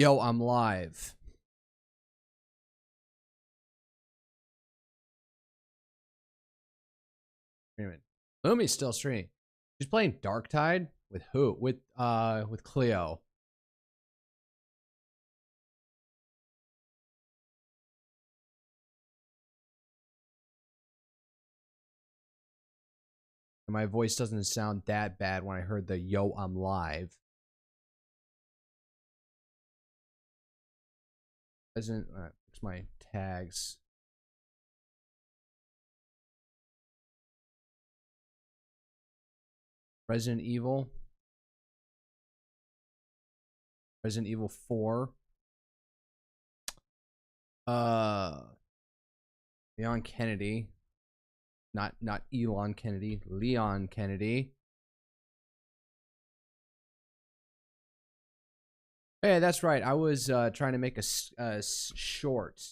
Yo, I'm live. Streaming. Lumi's still streaming. She's playing Darktide with who? With Cleo. And my voice doesn't sound that bad when I heard the yo, I'm live. Isn't fix my tags. Resident Evil. Resident Evil 4. Leon Kennedy. Not Elon Kennedy. Leon Kennedy. Hey, that's right. I was trying to make a short.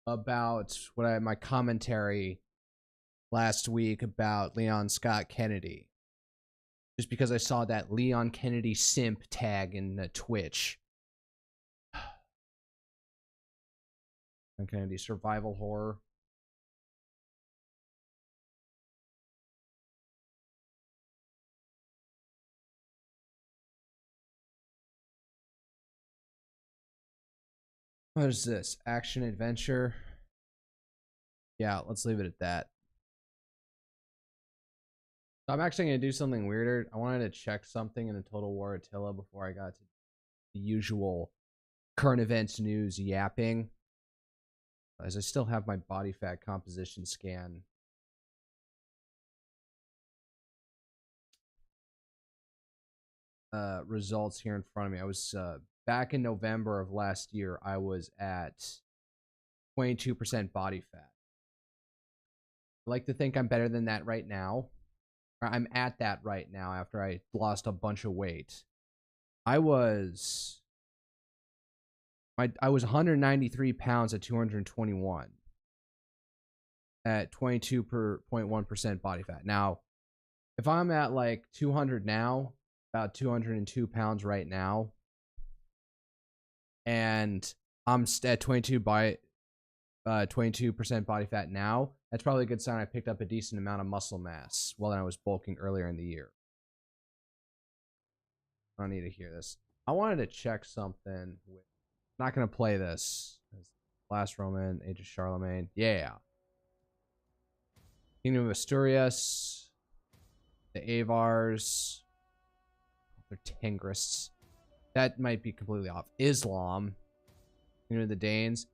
About my commentary last week about Leon Scott Kennedy. Just because I saw that Leon Kennedy simp tag in Twitch. Leon Kennedy survival horror. What is this? Action adventure? Yeah, let's leave it at that. So I'm actually going to do something weirder. I wanted to check something in the Total War Attila before I got to the usual current events news yapping. As I still have my body fat composition scan. Results here in front of me. I was back in November of last year. I was at 22% body fat. I like to think I'm better than that right now. I'm at that right now after I lost a bunch of weight. I was 193 pounds at 221 at 22.1% body fat. Now, if I'm at like 200 now, about 202 pounds right now, and I'm at 22% body fat now, that's probably a good sign I picked up a decent amount of muscle mass while I was bulking earlier in the year. I don't need to hear this. I wanted to check something. I'm not going to play this. Last Roman, Age of Charlemagne. Yeah. Kingdom of Asturias. The Avars. They're Tengrists. That might be completely off. Islam. Kingdom of the Danes.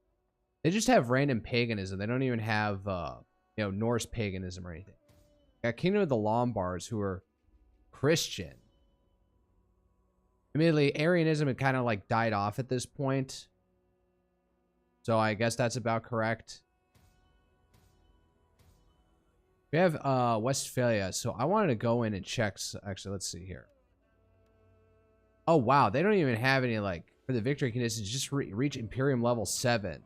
They just have random paganism. They don't even have, Norse paganism or anything. Got Kingdom of the Lombards, who are Christian. Admittedly, Arianism had kind of like died off at this point. So I guess that's about correct. We have Westphalia. So I wanted to go in and check. Actually, let's see here. Oh, wow. They don't even have any, like, for the victory conditions. Just reach Imperium level 7.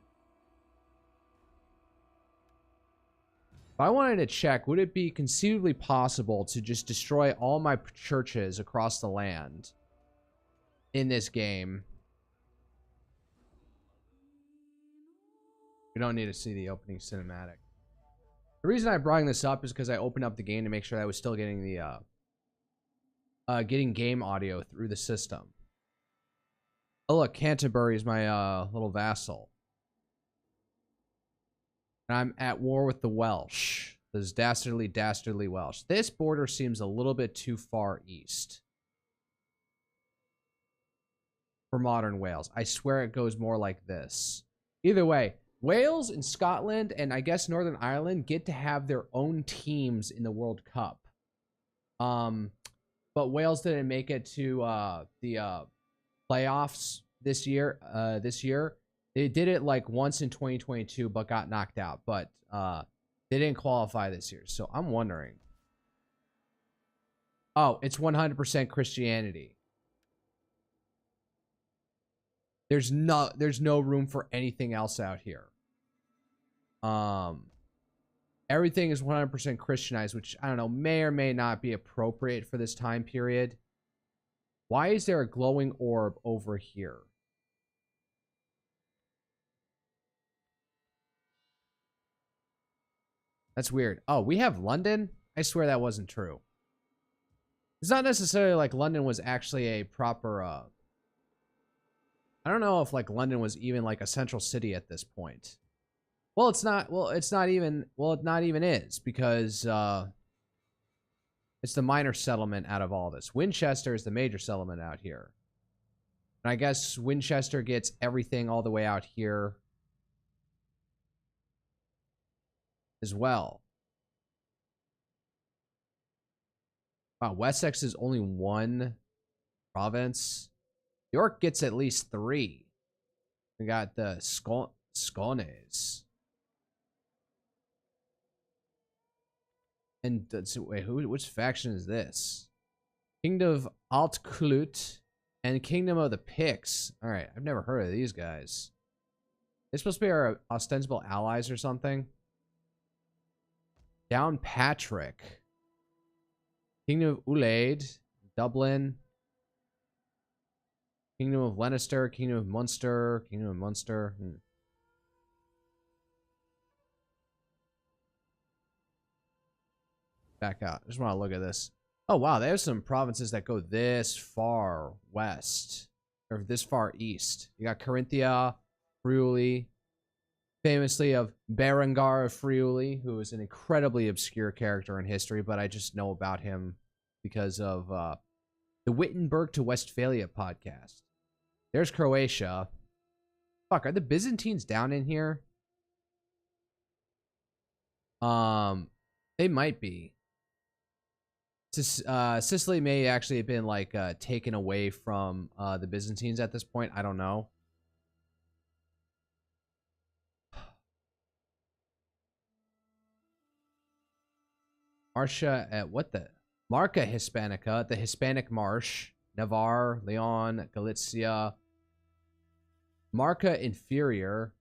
I wanted to check, would it be conceivably possible to just destroy all my churches across the land in this game? We don't need to see the opening cinematic. The reason I brought this up is because I opened up the game to make sure that I was still getting the getting game audio through the system. Oh look, Canterbury is my little vassal. And I'm at war with the Welsh. Those dastardly Welsh. This border seems a little bit too far east for modern Wales. I swear it goes more like this. Either way, Wales and Scotland and I guess Northern Ireland get to have their own teams in the World Cup. But Wales didn't make it to the playoffs this year. They did it like once in 2022, but got knocked out. But they didn't qualify this year. So I'm wondering. Oh, it's 100% Christianity. There's no room for anything else out here. Everything is 100% Christianized, which, I don't know, may or may not be appropriate for this time period. Why is there a glowing orb over here? That's weird. Oh, we have London? I swear that wasn't true. It's not necessarily like London was actually a proper, I don't know if like London was even like a central city at this point. Well, it's not, it not even is, because, it's the minor settlement out of all this. Winchester is the major settlement out here. And I guess Winchester gets everything all the way out here as well. Wow, Wessex is only one province. York gets at least 3. We got the Scones. And wait, which faction is this? Kingdom of Altklut and Kingdom of the Picts. All right, I've never heard of these guys. They're supposed to be our ostensible allies or something. Downpatrick. Kingdom of Ulaid, Dublin. Kingdom of Leinster, Kingdom of Munster, Kingdom of Munster. Back out. I just want to look at this. Oh, wow. There's some provinces that go this far west. Or this far east. You got Carinthia, Friuli. Famously of Berengar of Friuli, who is an incredibly obscure character in history, but I just know about him because of the Wittenberg to Westphalia podcast. There's Croatia. Fuck, are the Byzantines down in here? They might be. Sicily may actually have been like taken away from the Byzantines at this point. I don't know. Marcia at what the Marca Hispanica, the Hispanic Marsh, Navarre, Leon, Galicia, Marca Inferior,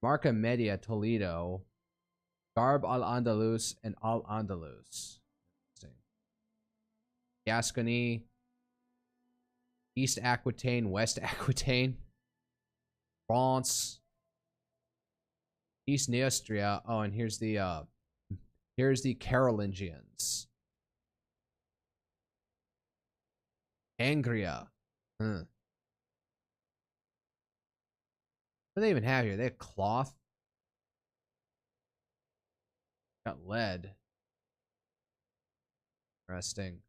Marca Media, Toledo, Garb al-Andalus, and al-Andalus. Gascony, East Aquitaine, West Aquitaine, France, East Neustria. Oh, and here's the Carolingians. Angria. What do they even have here? They have cloth. Got lead. Interesting.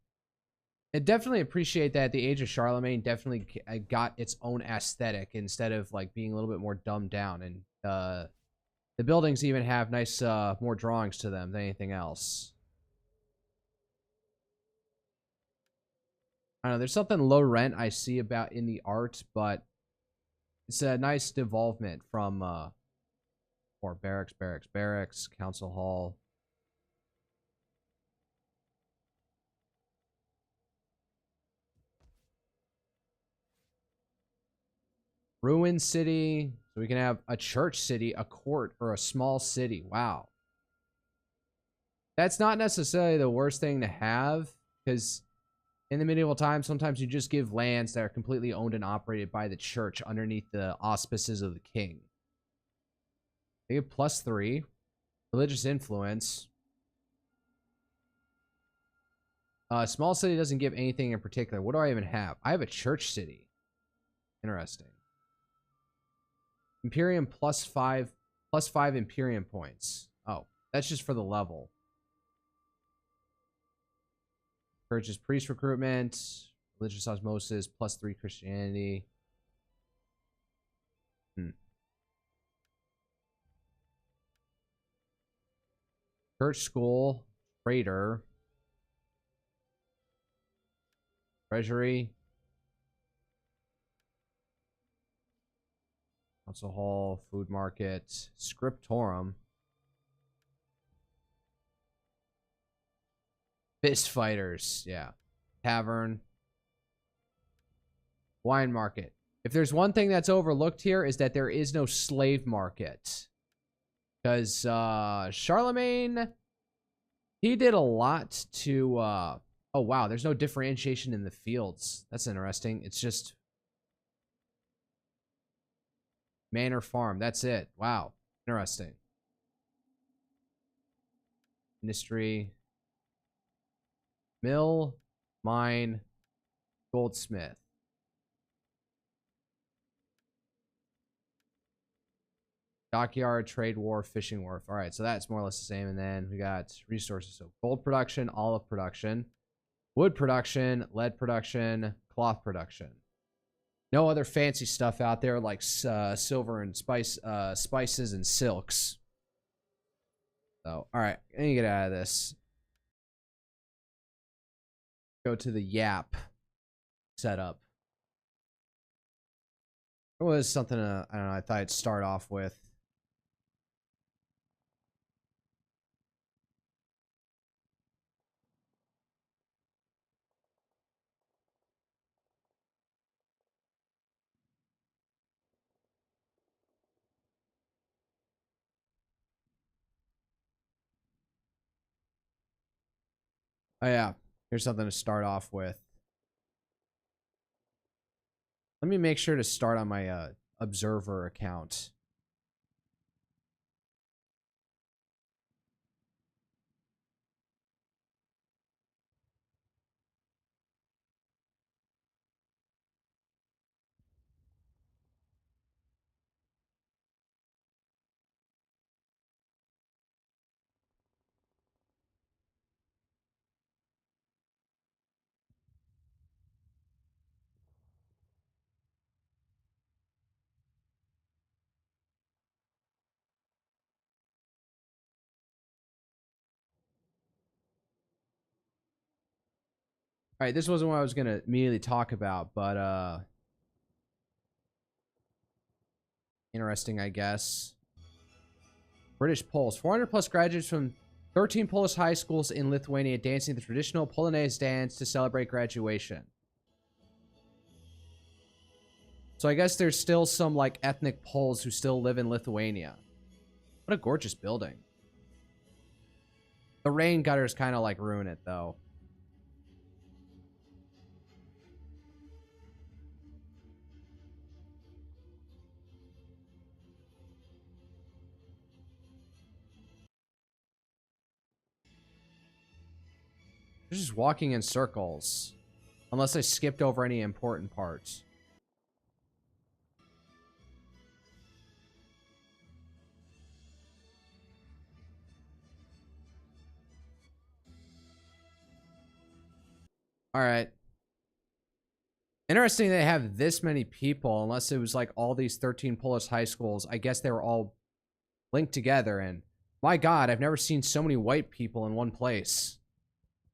I definitely appreciate that the Age of Charlemagne definitely got its own aesthetic instead of like being a little bit more dumbed down, and the buildings even have nice more drawings to them than anything else. I don't know, there's something low rent I see about in the art, but it's a nice devolvement from or barracks, council hall. Ruin city. So we can have a church city, a court, or a small city. Wow. That's not necessarily the worst thing to have, because in the medieval times, sometimes you just give lands that are completely owned and operated by the church underneath the auspices of the king. They get +3. Religious influence. Small city doesn't give anything in particular. What do I even have? I have a church city. Interesting. Imperium +5 Imperium points. Oh, that's just for the level. Purchase priest recruitment, religious osmosis, +3 Christianity. Church school, trader, treasury, council hall, food market, scriptorum, fist fighters, yeah, tavern, wine market. If there's one thing that's overlooked here is that there is no slave market. Because Charlemagne, he did a lot to oh wow, there's no differentiation in the fields. That's interesting. It's just manor farm. That's it. Wow. Interesting. Industry. Mill, mine, goldsmith. Dockyard, trade wharf, fishing wharf. All right, so that's more or less the same. And then we got resources. So gold production, olive production, wood production, lead production, cloth production. No other fancy stuff out there like silver and spices and silks. So, all right, I need to get out of this. Go to the Yap setup. It was something I don't know. I thought I'd start off with. Oh yeah, here's something to start off with. Let me make sure to start on my observer account. All right, this wasn't what I was gonna immediately talk about, but interesting, I guess. British Poles, 400 plus graduates from 13 Polish high schools in Lithuania dancing the traditional Polonaise dance to celebrate graduation. So I guess there's still some like ethnic Poles who still live in Lithuania. What a gorgeous building. The rain gutters kind of like ruin it though. They're just walking in circles. Unless I skipped over any important parts. Alright. Interesting they have this many people, unless it was like all these 13 Polish high schools. I guess they were all linked together, and my god, I've never seen so many white people in one place.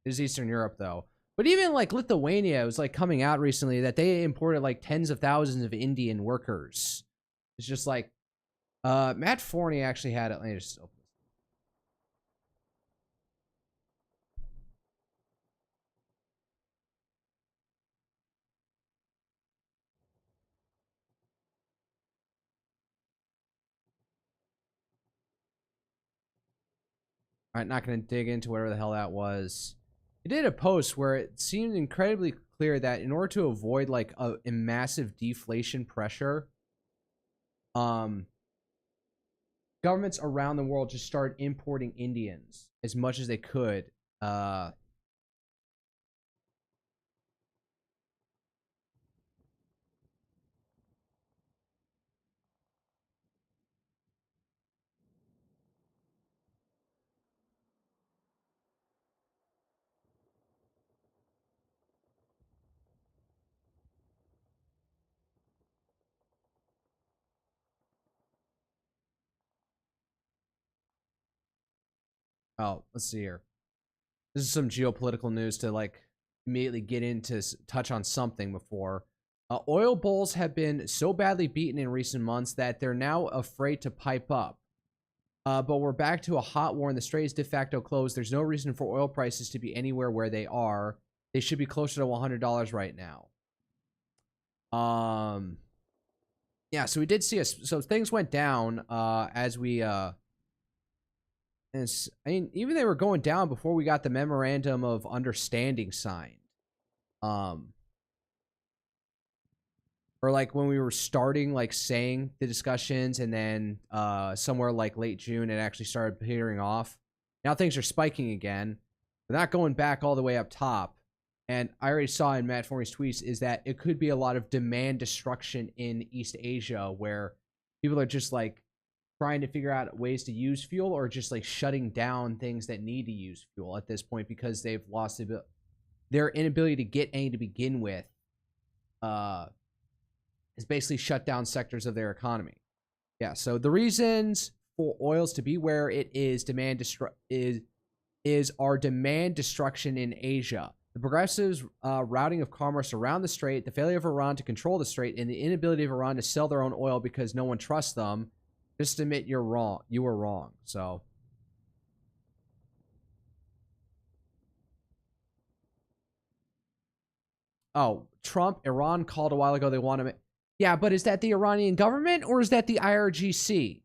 It is Eastern Europe, though. But even like Lithuania was like coming out recently that they imported like tens of thousands of Indian workers. It's just like Matt Forney actually had it. Let me just open this. All right, not going to dig into whatever the hell that was. He did a post where it seemed incredibly clear that in order to avoid like a massive deflation pressure, governments around the world just started importing Indians as much as they could. Oh, let's see here. This is some geopolitical news to like immediately get into, touch on something before. Oil bulls have been so badly beaten in recent months that they're now afraid to pipe up. But we're back to a hot war and the Strait is de facto closed. There's no reason for oil prices to be anywhere where they are. They should be closer to $100 right now. Yeah, so we did see so things went down as we And I mean, even they were going down before we got the memorandum of understanding signed. Or like when we were starting, like saying the discussions, and then somewhere like late June, it actually started petering off. Now things are spiking again. They're not going back all the way up top. And I already saw in Matt Forney's tweets is that it could be a lot of demand destruction in East Asia, where people are just like trying to figure out ways to use fuel, or just like shutting down things that need to use fuel at this point because they've lost their inability to get any to begin with. Is basically shut down sectors of their economy. Yeah, so the reasons for oils to be where it is is our demand destruction in Asia. The progressives' routing of commerce around the strait, the failure of Iran to control the strait, and the inability of Iran to sell their own oil because no one trusts them. Just admit you're wrong. You were wrong. So. Oh, Trump, Iran called a while ago. They want to. Yeah, but is that the Iranian government or is that the IRGC?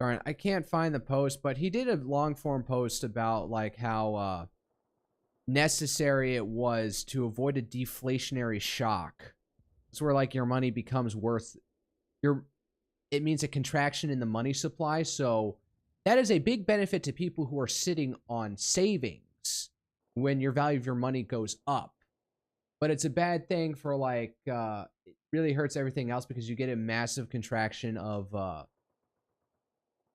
Darn, I can't find the post, but he did a long form post about like how necessary it was to avoid a deflationary shock. It's where like your money becomes worth your. It means a contraction in the money supply, so that is a big benefit to people who are sitting on savings when your value of your money goes up. But it's a bad thing for like it really hurts everything else because you get a massive contraction of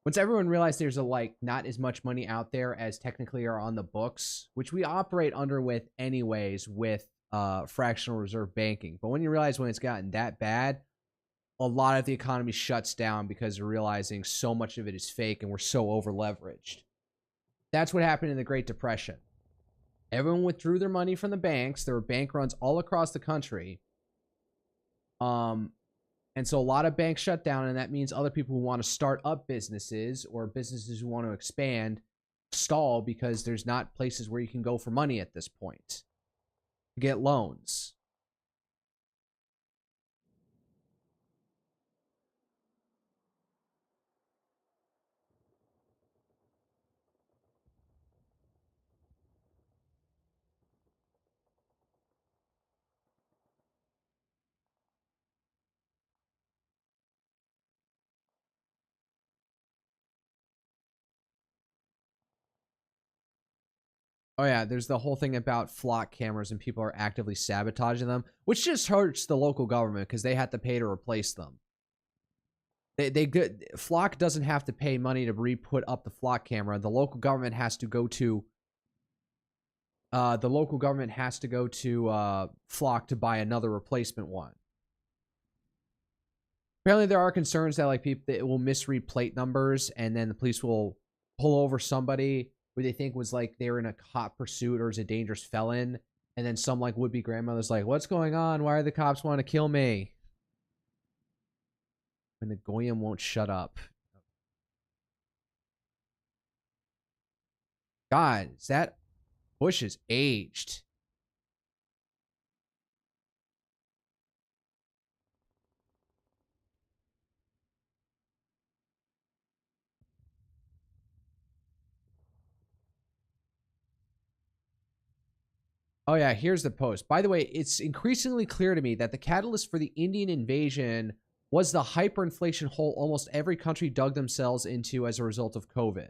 once everyone realized there's like not as much money out there as technically are on the books, which we operate under with anyways with fractional reserve banking. But when you realize when it's gotten that bad, a lot of the economy shuts down because they're realizing so much of it is fake and we're so over leveraged. That's what happened in the Great Depression. Everyone withdrew their money from the banks. There were bank runs all across the country. And so a lot of banks shut down, and that means other people who want to start up businesses or businesses who want to expand stall because there's not places where you can go for money at this point to get loans. Oh yeah, there's the whole thing about flock cameras and people are actively sabotaging them, which just hurts the local government because they have to pay to replace them. Flock doesn't have to pay money to re-put up the flock camera. The local government has to go to Flock to buy another replacement one. Apparently, there are concerns that like people it will misread plate numbers, and then the police will pull over somebody who they think was like they were in a hot pursuit or is a dangerous felon, and then some like would-be grandmother's like, "What's going on? Why are the cops want to kill me?" When the Goyim won't shut up. God, is that Bush is aged? Oh yeah, here's the post. By the way, it's increasingly clear to me that the catalyst for the Indian invasion was the hyperinflation hole almost every country dug themselves into as a result of COVID.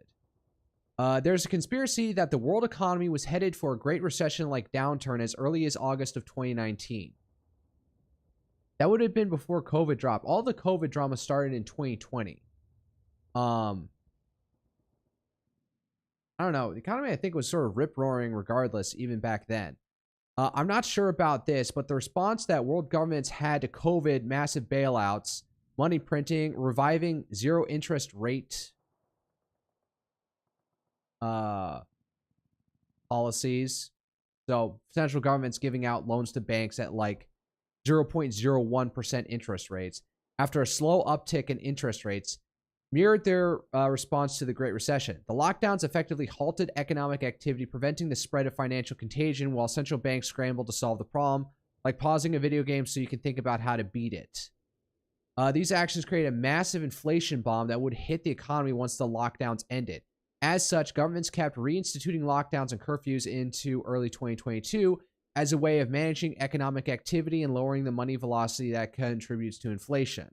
There's a conspiracy that the world economy was headed for a great recession-like downturn as early as August of 2019. That would have been before COVID dropped. All the COVID drama started in 2020. I don't know. The economy, I think, was sort of rip-roaring regardless, even back then. I'm not sure about this, but the response that world governments had to COVID, massive bailouts, money printing, reviving zero interest rate policies. So central government's giving out loans to banks at like 0.01% interest rates. After a slow uptick in interest rates, mirrored their response to the Great Recession. The lockdowns effectively halted economic activity, preventing the spread of financial contagion, while central banks scrambled to solve the problem, like pausing a video game so you can think about how to beat it. These actions created a massive inflation bomb that would hit the economy once the lockdowns ended. As such, governments kept reinstituting lockdowns and curfews into early 2022 as a way of managing economic activity and lowering the money velocity that contributes to inflation.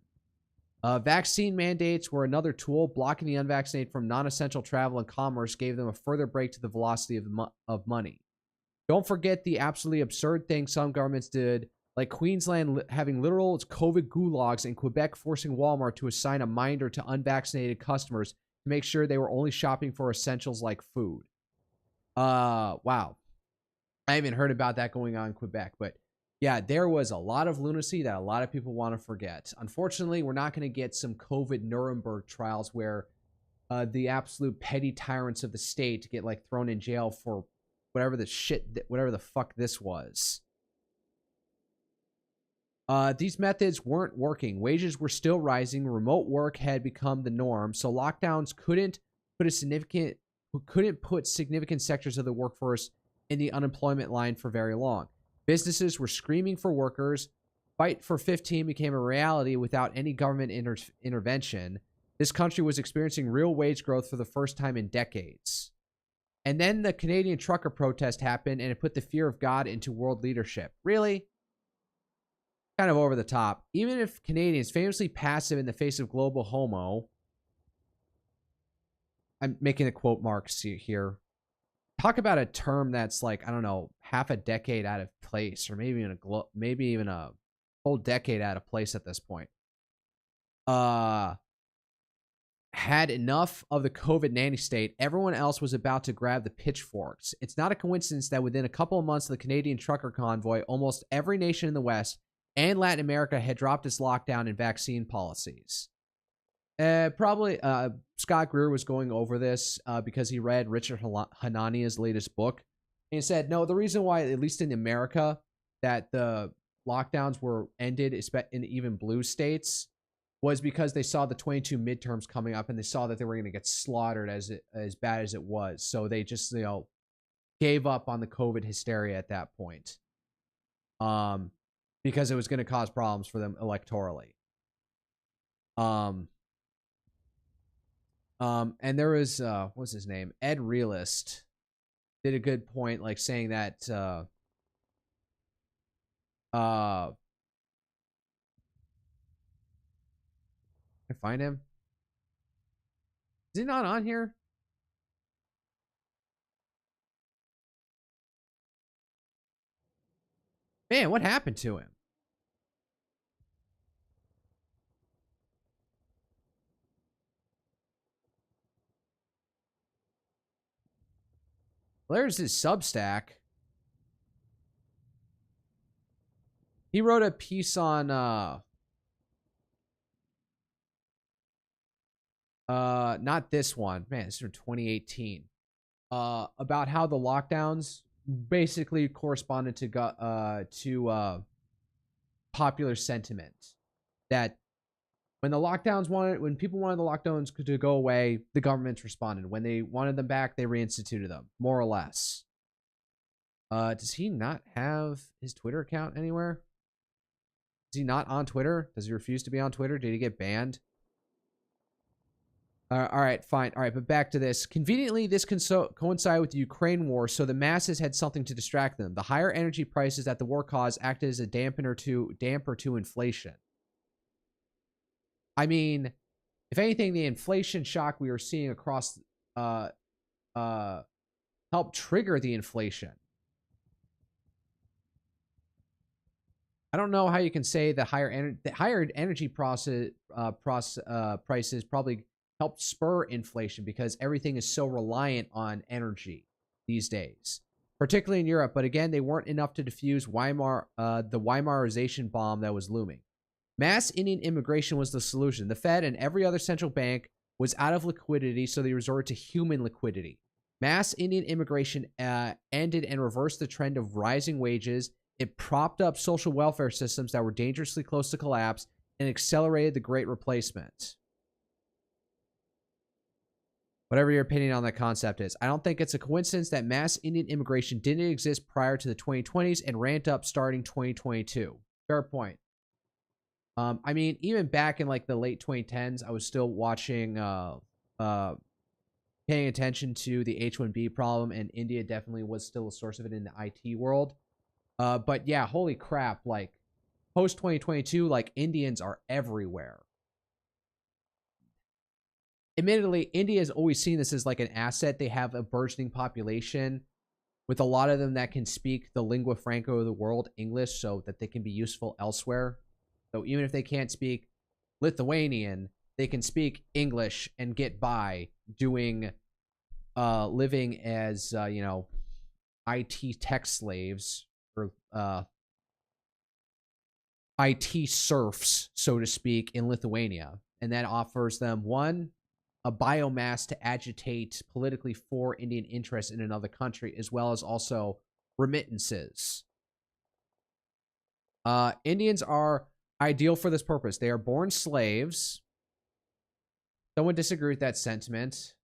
Vaccine mandates were another tool. Blocking the unvaccinated from non-essential travel and commerce gave them a further break to the velocity of money. Don't forget the absolutely absurd thing some governments did, like Queensland having literal COVID gulags and Quebec forcing Walmart to assign a minder to unvaccinated customers to make sure they were only shopping for essentials like food. Wow. I haven't heard about that going on in Quebec, but yeah, there was a lot of lunacy that a lot of people want to forget. Unfortunately, we're not going to get some COVID Nuremberg trials where the absolute petty tyrants of the state get like thrown in jail for whatever the fuck this was. These methods weren't working. Wages were still rising. Remote work had become the norm, so lockdowns couldn't put significant sectors of the workforce in the unemployment line for very long. Businesses were screaming for workers. Fight for 15 became a reality without any government intervention. This country was experiencing real wage growth for the first time in decades. And then the Canadian trucker protest happened, and it put the fear of God into world leadership. Really? Kind of over the top. Even if Canadians famously passive in the face of global homo, I'm making the quote marks here. Talk about a term that's like, I don't know, half a decade out of place, or maybe even a whole decade out of place at this point. Had enough of the COVID nanny state. Everyone else was about to grab the pitchforks. It's not a coincidence that within a couple of months of the Canadian trucker convoy, almost every nation in the West and Latin America had dropped its lockdown and vaccine policies. Probably Scott Greer was going over this because he read Richard Hanania's latest book. And he said, no, the reason why, at least in America, that the lockdowns were ended in even blue states was because they saw the 22 midterms coming up and they saw that they were going to get slaughtered as bad as it was. So they just, gave up on the COVID hysteria at that point. Because it was going to cause problems for them electorally. And there was what's his name? Ed Realist did a good point, like saying that can I find him? Is he not on here? Man, what happened to him? Well, there's his Substack. He wrote a piece on not this one. Man, this is from 2018. About how the lockdowns basically corresponded to popular sentiment. That when people wanted the lockdowns to go away, the governments responded. When they wanted them back, they reinstituted them, more or less. Does he not have his Twitter account anywhere? Is he not on Twitter? Does he refuse to be on Twitter? Did he get banned? All right, fine. All right, but back to this. Conveniently, this coincided with the Ukraine war, so the masses had something to distract them. The higher energy prices that the war caused acted as a damper to inflation. I mean, if anything, the inflation shock we were seeing across helped trigger the inflation. I don't know how you can say the higher energy prices probably helped spur inflation because everything is so reliant on energy these days, particularly in Europe. But again, they weren't enough to diffuse the Weimarization bomb that was looming. Mass Indian immigration was the solution. The Fed and every other central bank was out of liquidity, so they resorted to human liquidity. Mass Indian immigration ended and reversed the trend of rising wages. It propped up social welfare systems that were dangerously close to collapse and accelerated the Great Replacement. Whatever your opinion on that concept is. I don't think it's a coincidence that mass Indian immigration didn't exist prior to the 2020s and ramped up starting 2022. Fair point. I mean, even back in like the late 2010s, I was still watching, paying attention to the H-1B problem, and India definitely was still a source of it in the IT world. But yeah, holy crap, like, post-2022, like, Indians are everywhere. Admittedly, India has always seen this as like an asset. They have a burgeoning population with a lot of them that can speak the lingua franca of the world, English, so that they can be useful elsewhere. So even if they can't speak Lithuanian, they can speak English and get by doing, living as, IT tech slaves or IT serfs, so to speak, in Lithuania. And that offers them, one, a biomass to agitate politically for Indian interests in another country, as well as also remittances. Indians are ideal for this purpose. They are born slaves. Someone disagree with that sentiment.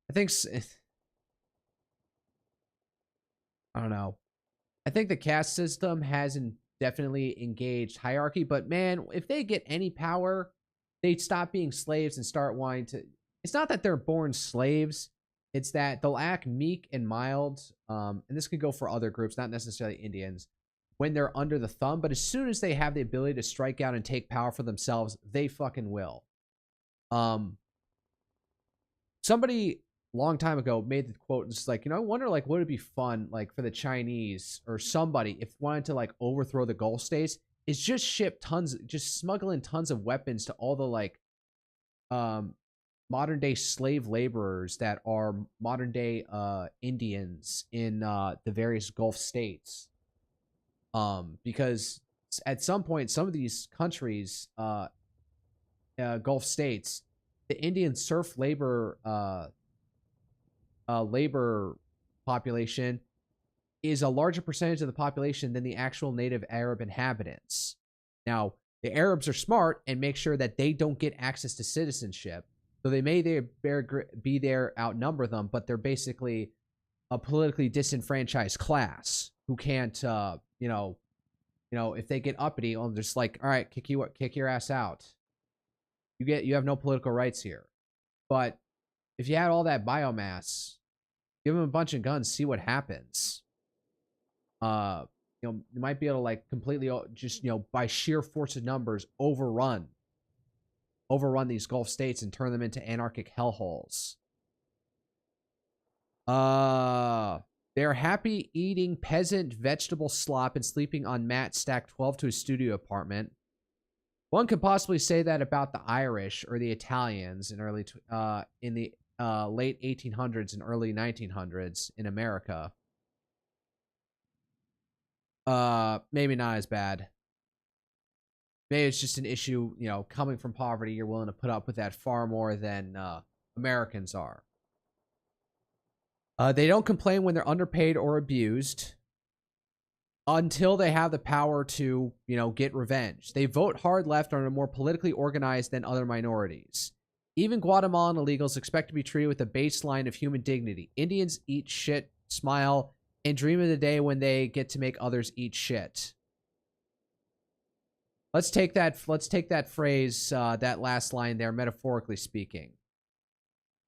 I think... I don't know. I think the caste system hasn't definitely engaged hierarchy, but man, if they get any power, they'd stop being slaves and start wanting to... It's not that they're born slaves. It's that they'll act meek and mild. And this could go for other groups, not necessarily Indians, when they're under the thumb. But as soon as they have the ability to strike out and take power for themselves, they fucking will. Somebody a long time ago made the quote, and it's like, I wonder, like, would it be fun, like, for the Chinese or somebody, if wanted to, like, overthrow the Gulf states, is just just smuggle in tons of weapons to all the, like, modern day slave laborers that are modern day Indians in the various Gulf states. Because at some point, some of these countries, Gulf states, the Indian serf labor population is a larger percentage of the population than the actual native Arab inhabitants. Now, the Arabs are smart and make sure that they don't get access to citizenship. So they may be there, outnumber them, but they're basically a politically disenfranchised class who can't, if they get uppity, they're just like, all right, kick your ass out. You have no political rights here. But if you had all that biomass, give them a bunch of guns, see what happens. You might be able to, like, completely just, by sheer force of numbers, overrun these Gulf states and turn them into anarchic hellholes. They're happy eating peasant vegetable slop and sleeping on mats stacked 12 to a studio apartment. One could possibly say that about the Irish or the Italians in the late 1800s and early 1900s in America. Maybe not as bad. Maybe it's just an issue, coming from poverty, you're willing to put up with that far more than Americans are. They don't complain when they're underpaid or abused until they have the power to, get revenge. They vote hard left and are more politically organized than other minorities. Even Guatemalan illegals expect to be treated with a baseline of human dignity. Indians eat shit, smile, and dream of the day when they get to make others eat shit. Let's take that phrase, that last line there, metaphorically speaking.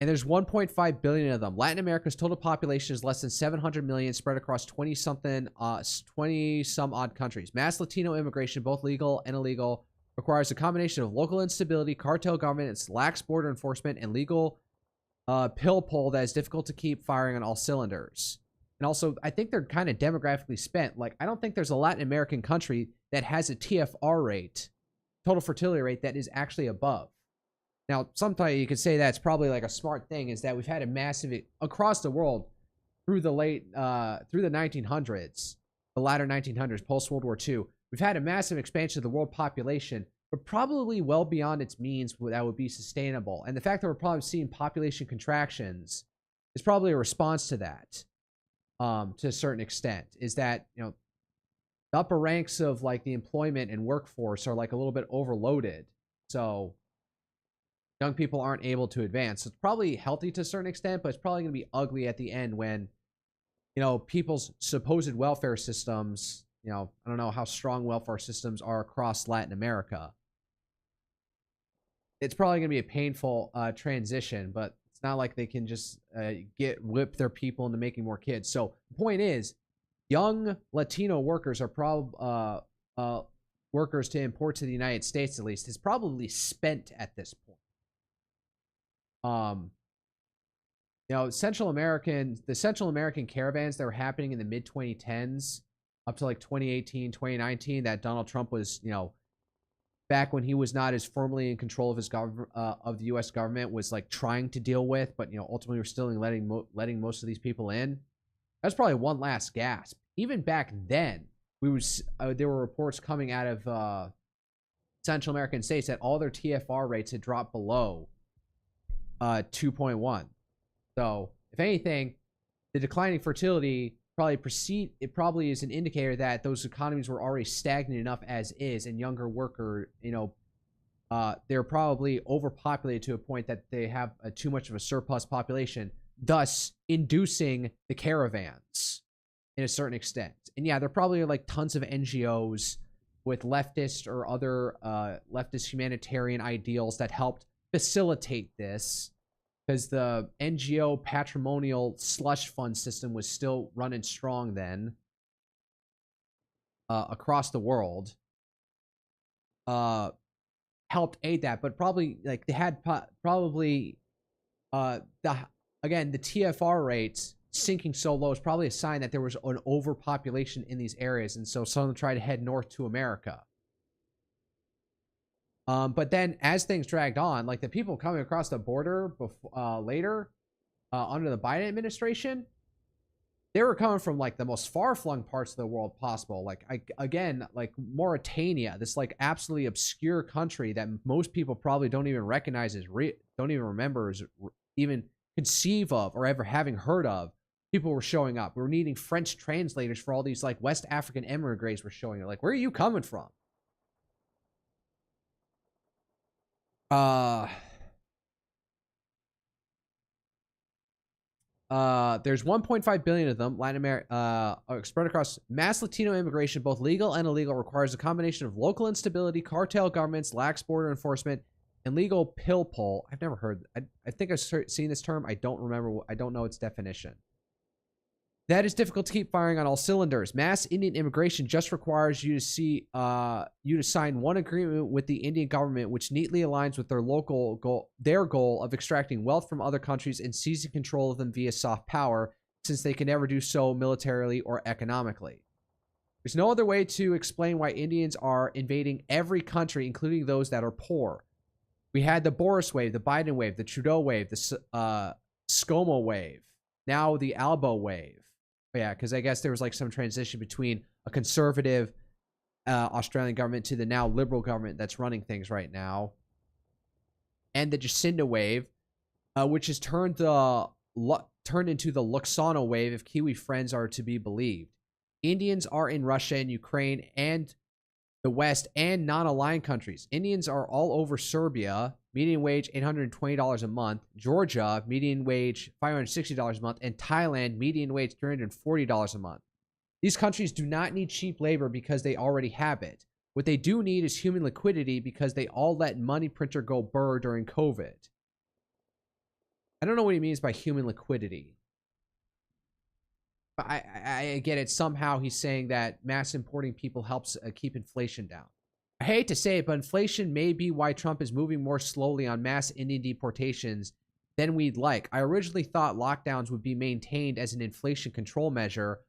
And there's 1.5 billion of them. Latin America's total population is less than 700 million, spread across 20-some odd countries. Mass Latino immigration, both legal and illegal, requires a combination of local instability, cartel governance, lax border enforcement, and legal pill pull that is difficult to keep firing on all cylinders. And also, I think they're kind of demographically spent. Like, I don't think there's a Latin American country that has a TFR rate, total fertility rate, that is actually above. Now, sometimes you could say that's probably like a smart thing, is that we've had a massive, across the world, through the 1900s, the latter 1900s, post-World War II, we've had a massive expansion of the world population, but probably well beyond its means that would be sustainable. And the fact that we're probably seeing population contractions is probably a response to that, to a certain extent. Is that, you know, the upper ranks of like the employment and workforce are like a little bit overloaded, so young people aren't able to advance. So it's probably healthy to a certain extent, but it's probably going to be ugly at the end when, you know, people's supposed welfare systems, you know, I don't know how strong welfare systems are across Latin America. It's probably going to be a painful transition, but it's not like they can just whip their people into making more kids. So the point is, young Latino workers are workers to import to the United States, at least, is probably spent at this point. You know, the Central American caravans that were happening in the mid 2010s up to like 2018, 2019, that Donald Trump was, you know, back when he was not as firmly in control of his government, of the U.S. government, was like trying to deal with, but, you know, ultimately we're still letting most of these people in. That's probably one last gasp. Even back then, there were reports coming out of Central American states that all their TFR rates had dropped below 2.1. So, if anything, the declining fertility probably is an indicator that those economies were already stagnant enough as is, and younger worker, you know, they're probably overpopulated to a point that they have too much of a surplus population, thus inducing the caravans in a certain extent. And yeah, there probably are like tons of NGOs with leftist or other leftist humanitarian ideals that helped facilitate this, because the NGO patrimonial slush fund system was still running strong then across the world. Helped aid that, but probably like they had probably the TFR rates sinking so low is probably a sign that there was an overpopulation in these areas, and so some of them tried to head north to America. But then as things dragged on, like the people coming across the border later under the Biden administration, they were coming from like the most far-flung parts of the world possible. Like like Mauritania, this like absolutely obscure country that most people probably don't even recognize don't even remember as even conceive of or ever having heard of. People were showing up. We were needing French translators for all these like West African immigrants were showing up. Like, where are you coming from? There's 1.5 billion of them. Latin America, spread across mass Latino immigration, both legal and illegal, requires a combination of local instability, cartel governments, lax border enforcement, and legal pill pull. I've never heard. I think I've seen this term. I don't remember. I don't know its definition. That is difficult to keep firing on all cylinders. Mass Indian immigration just requires you to sign one agreement with the Indian government, which neatly aligns with their goal of extracting wealth from other countries and seizing control of them via soft power, since they can never do so militarily or economically. There's no other way to explain why Indians are invading every country, including those that are poor. We had the Boris wave, the Biden wave, the Trudeau wave, the ScoMo wave, now the Albo wave. Yeah, because I guess there was like some transition between a conservative Australian government to the now liberal government that's running things right now, and the Jacinda wave, which has turned into the Luxano wave, if Kiwi friends are to be believed. Indians are in Russia and Ukraine and the West and non-aligned countries. Indians are all over Serbia, median wage $820 a month, Georgia, median wage $560 a month, and Thailand, median wage $340 a month. These countries do not need cheap labor because they already have it. What they do need is human liquidity because they all let money printer go burr during COVID. I don't know what he means by human liquidity. But I get it. Somehow he's saying that mass importing people helps keep inflation down. I hate to say it, but inflation may be why Trump is moving more slowly on mass Indian deportations than we'd like. I originally thought lockdowns would be maintained as an inflation control measure,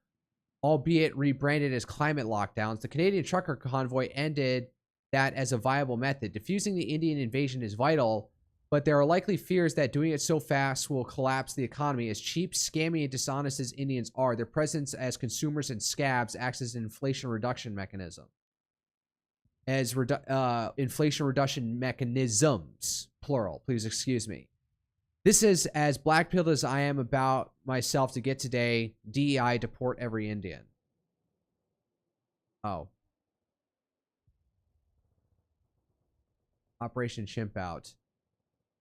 albeit rebranded as climate lockdowns. The Canadian trucker convoy ended that as a viable method. Diffusing the Indian invasion is vital, but there are likely fears that doing it so fast will collapse the economy. As cheap, scammy, and dishonest as Indians are, their presence as consumers and scabs acts as an inflation reduction mechanism. as inflation reduction mechanisms, plural. Please excuse me. This is as black-pilled as I am about myself to get today. DEI deport every Indian. Oh. Operation Chimp Out.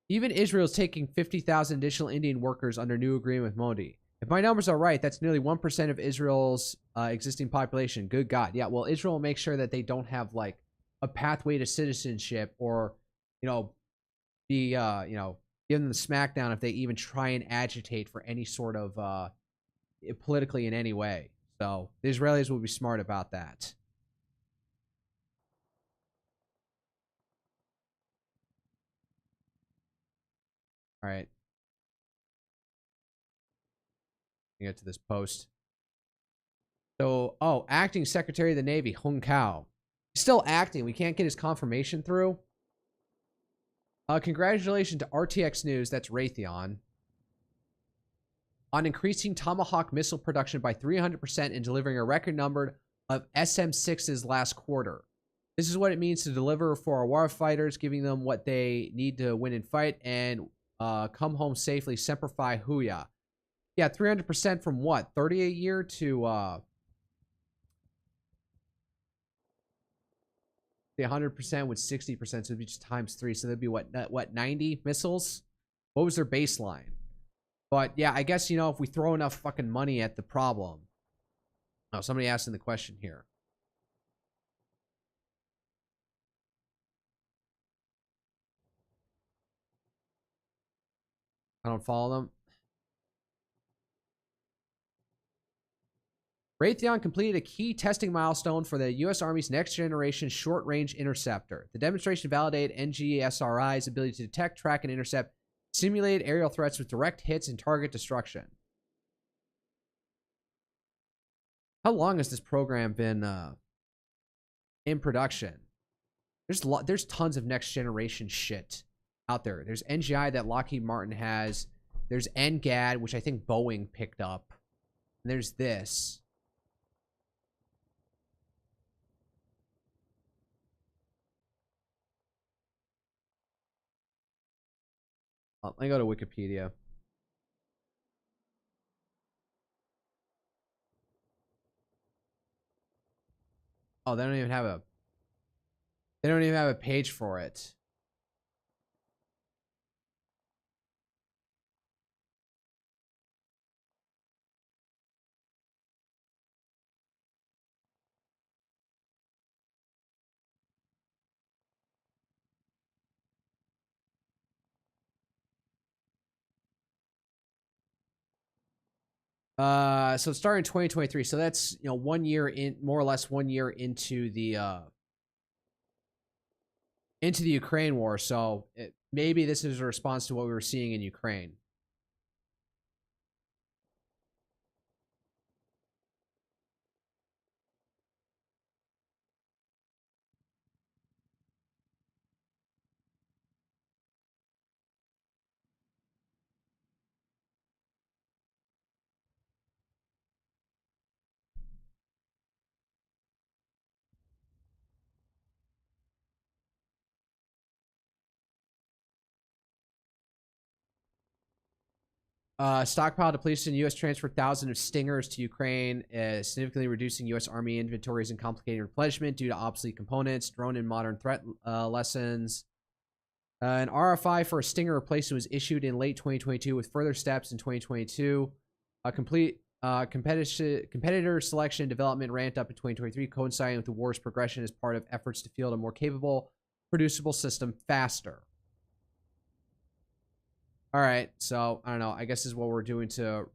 Even Israel is taking 50,000 additional Indian workers under new agreement with Modi. If my numbers are right, that's nearly 1% of Israel's existing population. Good God. Yeah, well, Israel will make sure that they don't have, like, a pathway to citizenship or, be, give them the smackdown if they even try and agitate for any sort of, politically in any way. So the Israelis will be smart about that. All right. Get to this post. So, acting Secretary of the Navy, Hung Kao. He's still acting. We can't get his confirmation through. Congratulations to RTX News, that's Raytheon, on increasing Tomahawk missile production by 300% and delivering a record number of SM-6s last quarter. This is what it means to deliver for our warfighters, giving them what they need to win and fight, and come home safely. Semper Fi Huya. Yeah, 300% from what? 30 a year to 100% with 60%, so it'd be just times 3. So that'd be what 90 missiles? What was their baseline? But yeah, I guess, if we throw enough fucking money at the problem. Oh, somebody asked in the question here. I don't follow them. Raytheon completed a key testing milestone for the U.S. Army's next-generation short-range interceptor. The demonstration validated NGSRI's ability to detect, track, and intercept simulated aerial threats with direct hits and target destruction. How long has this program been in production? There's tons of next-generation shit out there. There's NGI that Lockheed Martin has. There's NGAD, which I think Boeing picked up. And there's this. Let me go to Wikipedia. Oh, they don't even have a page for it. So it started in 2023. So that's 1 year in, more or less 1 year into the Ukraine war. So maybe this is a response to what we were seeing in Ukraine. Stockpile depletion. U.S. transferred thousands of Stingers to Ukraine, significantly reducing U.S. Army inventories and complicating replenishment due to obsolete components. Drone and modern threat lessons. An RFI for a Stinger replacement was issued in late 2022 with further steps in 2022. A complete competitor selection and development ramped up in 2023, coinciding with the war's progression as part of efforts to field a more capable, producible system faster. All right, so I don't know. I guess this is what we're doing to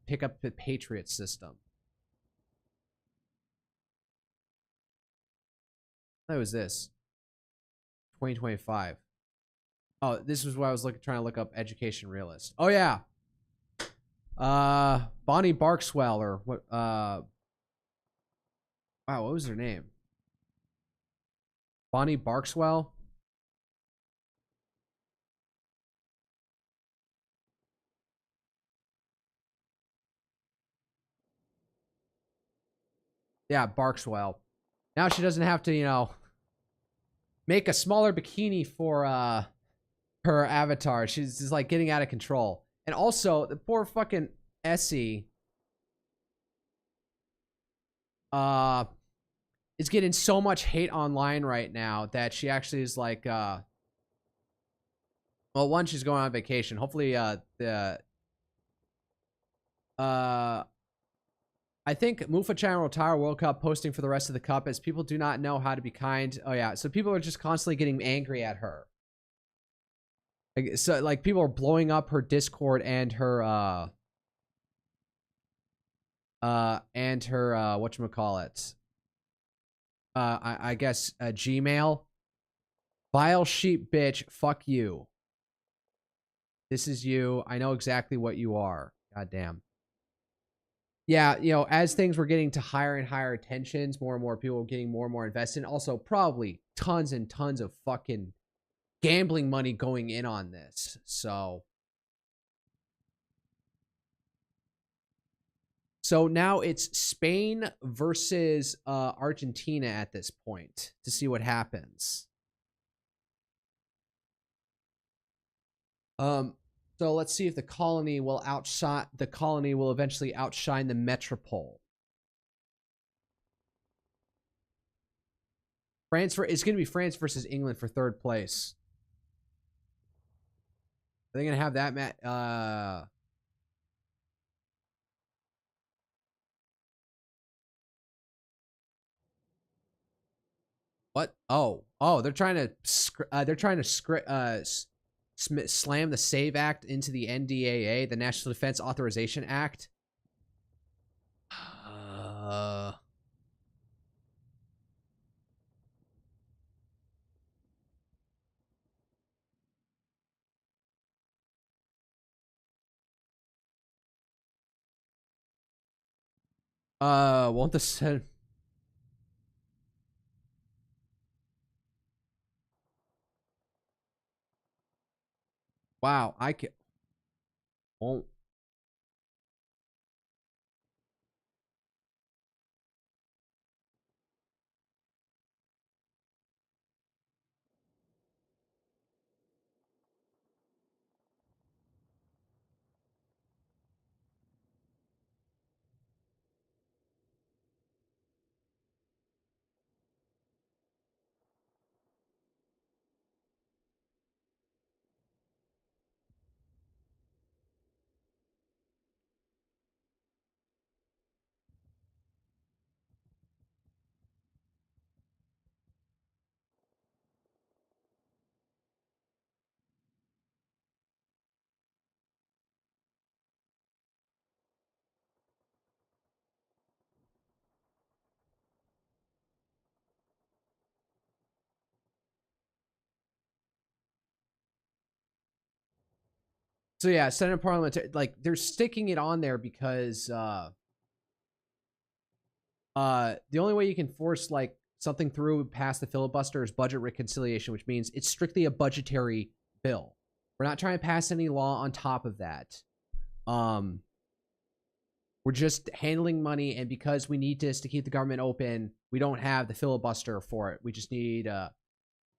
pick up the Patriot system. What was this? 2025. Oh, this was what I was trying to look up. Education Realist. Oh yeah. Bonnie Barkswell or what? Wow, what was her name? Bonnie Barkswell. Yeah, Barkswell. Now she doesn't have to, make a smaller bikini for her avatar. She's just like getting out of control. And also, the poor fucking Essie is getting so much hate online right now that she actually is like well, one, she's going on vacation. Hopefully I think Mufa-chan will retire World Cup posting for the rest of the cup as people do not know how to be kind. Oh yeah, so people are just constantly getting angry at her. So like people are blowing up her Discord and her whatchamacallit. I guess Gmail. Vile sheep bitch, fuck you. This is you. I know exactly what you are. Goddamn. Yeah, you know, as things were getting to higher and higher attentions, more and more people were getting more and more invested. Also, probably tons and tons of fucking gambling money going in on this. So now it's Spain versus Argentina at this point to see what happens. So let's see if the colony will eventually outshine the metropole. It's going to be France versus England for third place. Are they going to have that match? What? Oh, they're trying to slam the SAVE Act into the NDAA, the National Defense Authorization Act. Won't the Senate... Wow, I can... Won't... So yeah, Senate parliamentary, like they're sticking it on there because the only way you can force like something through past the filibuster is budget reconciliation, which means it's strictly a budgetary bill. We're not trying to pass any law on top of that. We're just handling money, and because we need this to keep the government open, we don't have the filibuster for it. We just need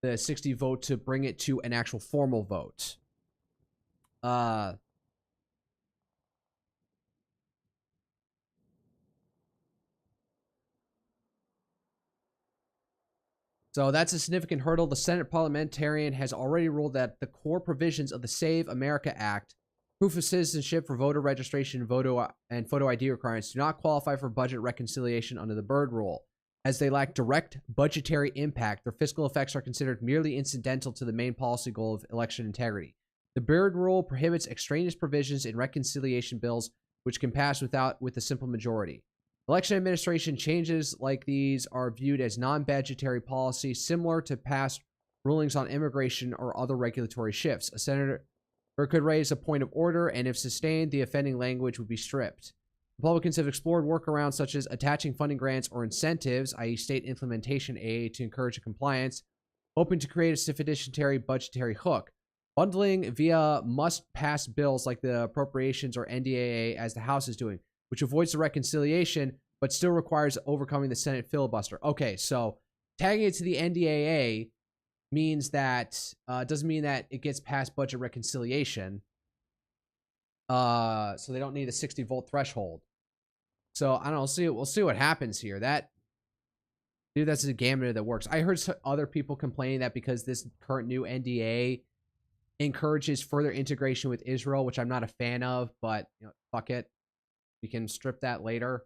the 60 vote to bring it to an actual formal vote. So that's a significant hurdle. The Senate parliamentarian has already ruled that the core provisions of the Save America Act, proof of citizenship for voter registration and photo ID requirements, do not qualify for budget reconciliation under the Byrd Rule. As they lack direct budgetary impact, their fiscal effects are considered merely incidental to the main policy goal of election integrity. The Byrd Rule prohibits extraneous provisions in reconciliation bills which can pass with a simple majority. Election administration changes like these are viewed as non-budgetary policy, similar to past rulings on immigration or other regulatory shifts. A senator could raise a point of order, and if sustained, the offending language would be stripped. Republicans have explored workarounds such as attaching funding grants or incentives, i.e. state implementation aid, to encourage compliance, hoping to create a sufficientary budgetary hook. Bundling via must-pass bills like the appropriations or NDAA, as the House is doing, which avoids the reconciliation, but still requires overcoming the Senate filibuster. Okay, so tagging it to the NDAA means that doesn't mean that it gets past budget reconciliation. So they don't need a 60-volt threshold. So I don't know. We'll see what happens here. That's a gambit that works. I heard other people complaining that because this current new NDA encourages further integration with Israel, which I'm not a fan of, but fuck it. We can strip that later.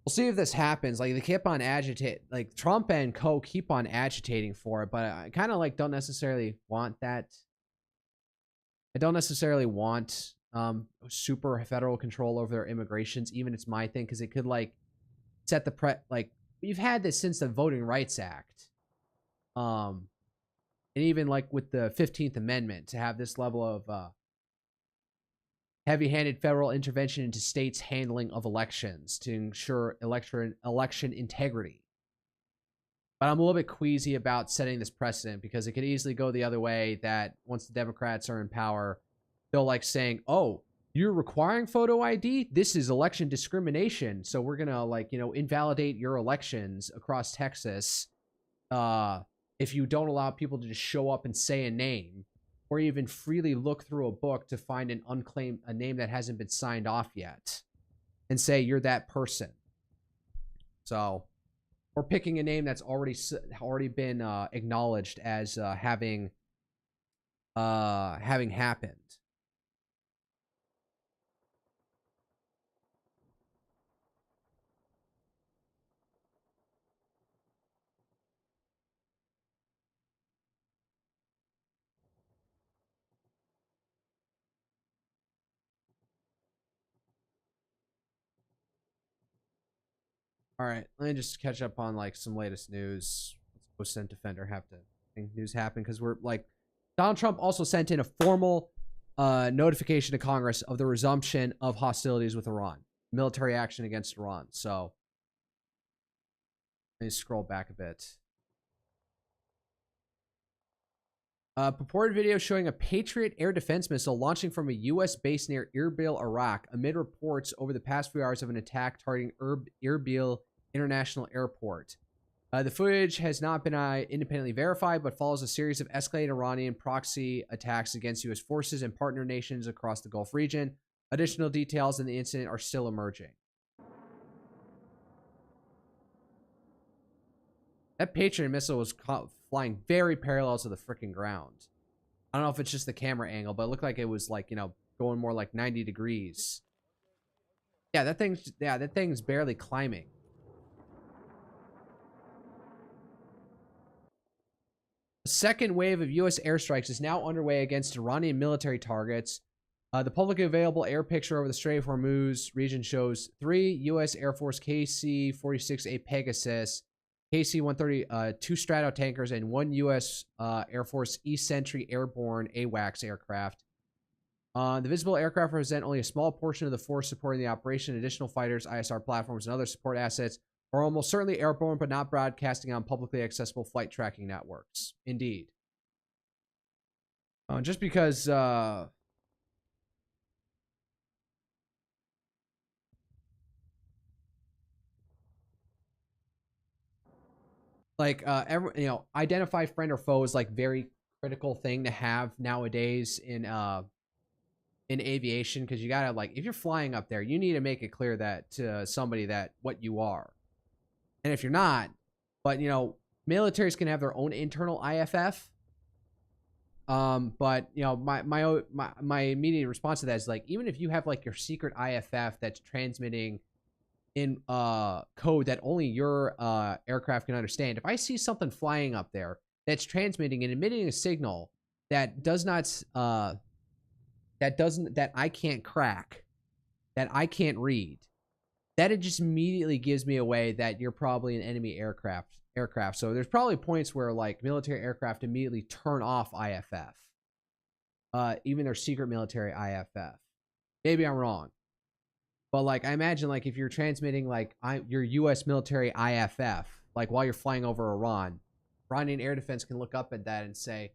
We'll see if this happens. Like, they keep on agitating, like Trump and co keep on agitating for it, but I kind of like don't necessarily want that. I don't necessarily want super federal control over their immigrations, even if it's my thing, because it could like set the like we've had this since the Voting Rights Act, and even like with the 15th Amendment, to have this level of heavy-handed federal intervention into states' handling of elections to ensure election integrity. But I'm a little bit queasy about setting this precedent because it could easily go the other way, that once the Democrats are in power, they'll like saying, oh, you're requiring photo ID? This is election discrimination. So we're going to like, invalidate your elections across Texas if you don't allow people to just show up and say a name, or even freely look through a book to find a name that hasn't been signed off yet and say you're that person. So, or picking a name that's already been acknowledged as having happened. All right, let me just catch up on like some latest news. Let's go Defender have to think news happen, because we're like, Donald Trump also sent in a formal notification to Congress of the resumption of hostilities with Iran, military action against Iran. So let me scroll back a bit. Purported video showing a Patriot air defense missile launching from a U.S. base near Erbil, Iraq, amid reports over the past few hours of an attack targeting Erbil International Airport. The footage has not been independently verified, but follows a series of escalated Iranian proxy attacks against U.S. forces and partner nations across the Gulf region. Additional details in the incident are still emerging. That Patriot missile was flying very parallel to the freaking ground. I don't know if it's just the camera angle, but it looked like it was like, going more like 90 degrees. Yeah, that thing's barely climbing. A second wave of U.S. airstrikes is now underway against Iranian military targets. The publicly available air picture over the Strait of Hormuz region shows 3 U.S. Air Force KC-46A Pegasus, KC-130, 2 Strato tankers, and 1 U.S. Air Force East Sentry airborne AWACS aircraft. The visible aircraft represent only a small portion of the force supporting the operation. Additional fighters, ISR platforms, and other support assets are almost certainly airborne, but not broadcasting on publicly accessible flight tracking networks. Indeed. Just because identify friend or foe is like very critical thing to have nowadays in aviation, because you gotta, like, if you're flying up there, you need to make it clear that to somebody that what you are. And if you're not, but militaries can have their own internal IFF. But my immediate response to that is like, even if you have like your secret IFF that's transmitting in code that only your aircraft can understand, if I see something flying up there that's transmitting and emitting a signal that does not that I can't crack, that I can't read, that it just immediately gives me away that you're probably an enemy aircraft. So there's probably points where like military aircraft immediately turn off IFF, even their secret military IFF. Maybe I'm wrong, but like I imagine like if you're transmitting like your U.S. military IFF, like while you're flying over Iran, Iranian air defense can look up at that and say,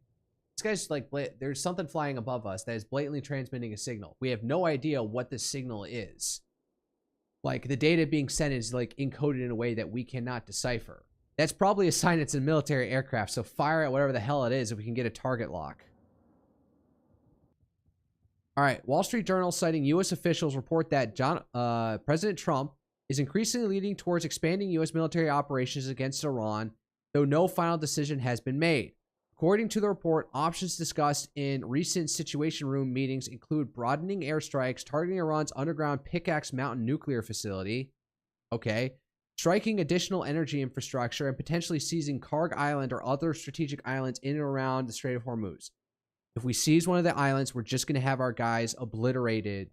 this guy's like, there's something flying above us that is blatantly transmitting a signal. We have no idea what this signal is. Like, the data being sent is like encoded in a way that we cannot decipher. That's probably a sign it's a military aircraft, so fire at whatever the hell it is if we can get a target lock. All right, Wall Street Journal citing U.S. officials report that President Trump is increasingly leading towards expanding U.S. military operations against Iran, though no final decision has been made. According to the report, options discussed in recent Situation Room meetings include broadening airstrikes, targeting Iran's underground Pickaxe Mountain nuclear facility, striking additional energy infrastructure, and potentially seizing Karg Island or other strategic islands in and around the Strait of Hormuz. If we seize one of the islands, we're just going to have our guys obliterated,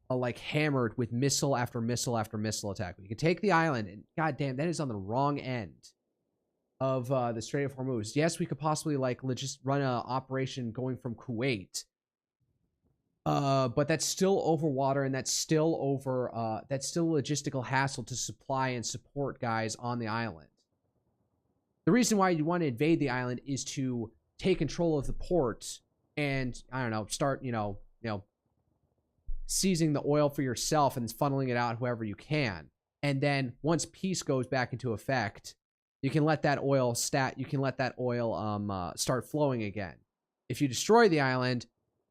like hammered with missile after missile after missile attack. We can take the island, and goddamn, that is on the wrong end of the Strait of Hormuz. Yes, we could possibly like just run an operation going from Kuwait, but that's still over water, and that's still over that's still logistical hassle to supply and support guys on the island. The reason why you want to invade the island is to take control of the port and, I don't know, start seizing the oil for yourself and funneling it out whoever you can. And then once peace goes back into effect, you can let that oil start flowing again. If you destroy the island,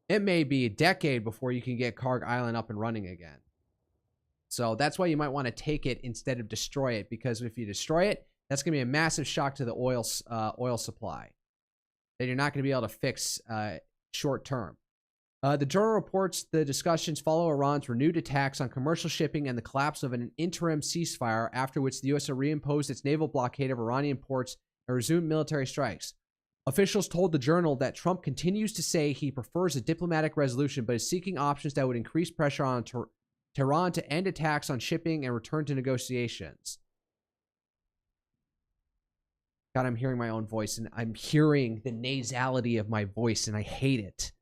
it may be a decade before you can get Karg Island up and running again. So that's why you might want to take it instead of destroy it, because if you destroy it, that's going to be a massive shock to the oil supply that you're not going to be able to fix short term. The journal reports the discussions follow Iran's renewed attacks on commercial shipping and the collapse of an interim ceasefire, after which the U.S. reimposed its naval blockade of Iranian ports and resumed military strikes. Officials told the journal that Trump continues to say he prefers a diplomatic resolution, but is seeking options that would increase pressure on Tehran to end attacks on shipping and return to negotiations. God, I'm hearing my own voice, and I'm hearing the nasality of my voice, and I hate it.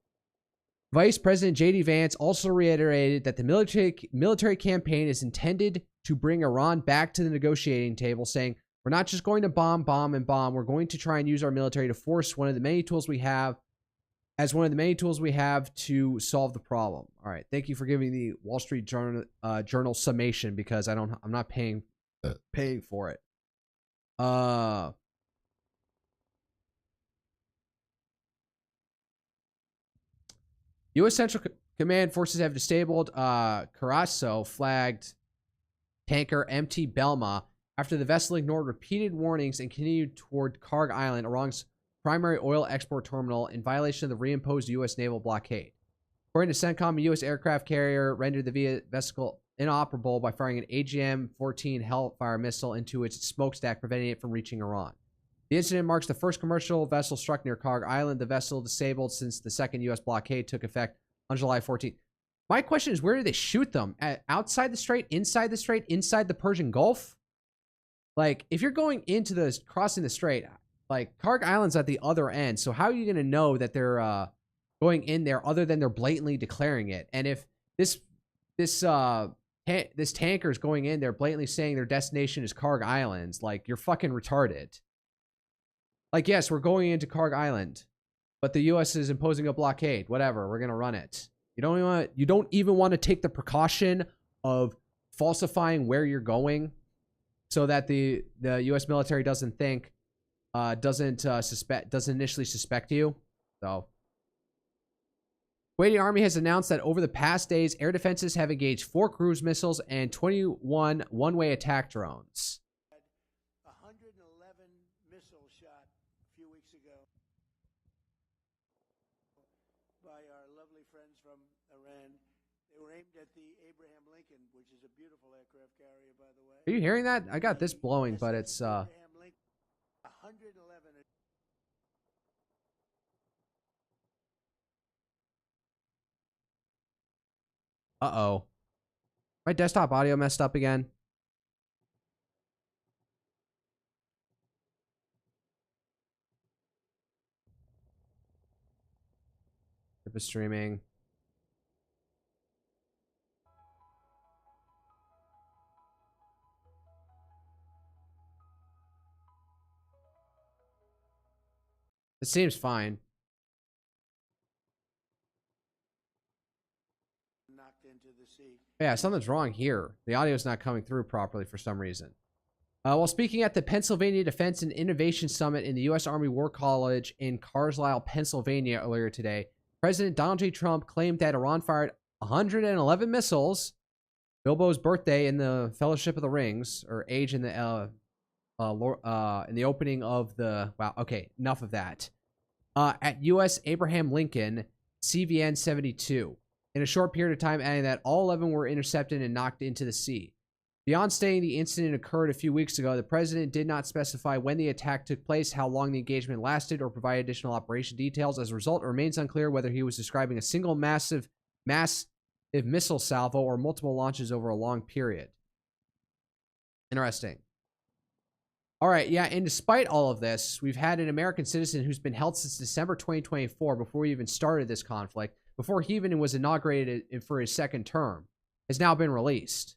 Vice President J.D. Vance also reiterated that the military campaign is intended to bring Iran back to the negotiating table, saying, we're not just going to bomb. We're going to try and use our military to force one of the many tools we have to solve the problem. All right. Thank you for giving the Wall Street Journal summation, because I'm not paying for it. U.S. Central Command forces have disabled Carasso flagged tanker MT Belma after the vessel ignored repeated warnings and continued toward Karg Island, Iran's primary oil export terminal, in violation of the reimposed U.S. naval blockade. According to CENTCOM, a U.S. aircraft carrier rendered the vessel inoperable by firing an AGM-14 Hellfire missile into its smokestack, preventing it from reaching Iran. The incident marks the first commercial vessel struck near Karg Island. The vessel disabled since the second U.S. blockade took effect on July 14th. My question is, where do they shoot them? Outside the strait? Inside the strait? Inside the Persian Gulf? Like, if you're going into crossing the strait, like, Karg Island's at the other end, so how are you going to know that they're going in there other than they're blatantly declaring it? And if this tanker is going in there blatantly saying their destination is Karg Islands, like, you're fucking retarded. Like, yes, we're going into Karg Island, but the U.S. is imposing a blockade. Whatever, we're gonna run it. You don't even want to take the precaution of falsifying where you're going, so that the U.S. military doesn't initially suspect you. So, Kuwaiti Army has announced that over the past days, air defenses have engaged 4 cruise missiles and 21 one-way attack drones. 111 missiles shot a few weeks ago by our lovely friends from Iran. They were aimed at the Abraham Lincoln, which is a beautiful aircraft carrier, by the way. Are you hearing that? I got this blowing, but it's Abraham Lincoln, 111. Uh-oh. My desktop audio messed up again. Rip is streaming. It seems fine. knocked into the sea. Yeah, something's wrong here. The audio's not coming through properly for some reason. While speaking at the Pennsylvania Defense and Innovation Summit in the U.S. Army War College in Carlisle, Pennsylvania earlier today, President Donald J. Trump claimed that Iran fired 111 missiles. Bilbo's birthday in the Fellowship of the Rings, or age in the opening of the... Wow, okay, enough of that. At U.S. Abraham Lincoln, CVN 72. In a short period of time, adding that all 11 were intercepted and knocked into the sea. Beyond stating the incident occurred a few weeks ago, the president did not specify when the attack took place, how long the engagement lasted, or provide additional operation details. As a result, it remains unclear whether he was describing a single massive missile salvo or multiple launches over a long period. Interesting. All right, yeah, and despite all of this, we've had an American citizen who's been held since December 2024, before we even started this conflict, before he even was inaugurated for his second term, has now been released.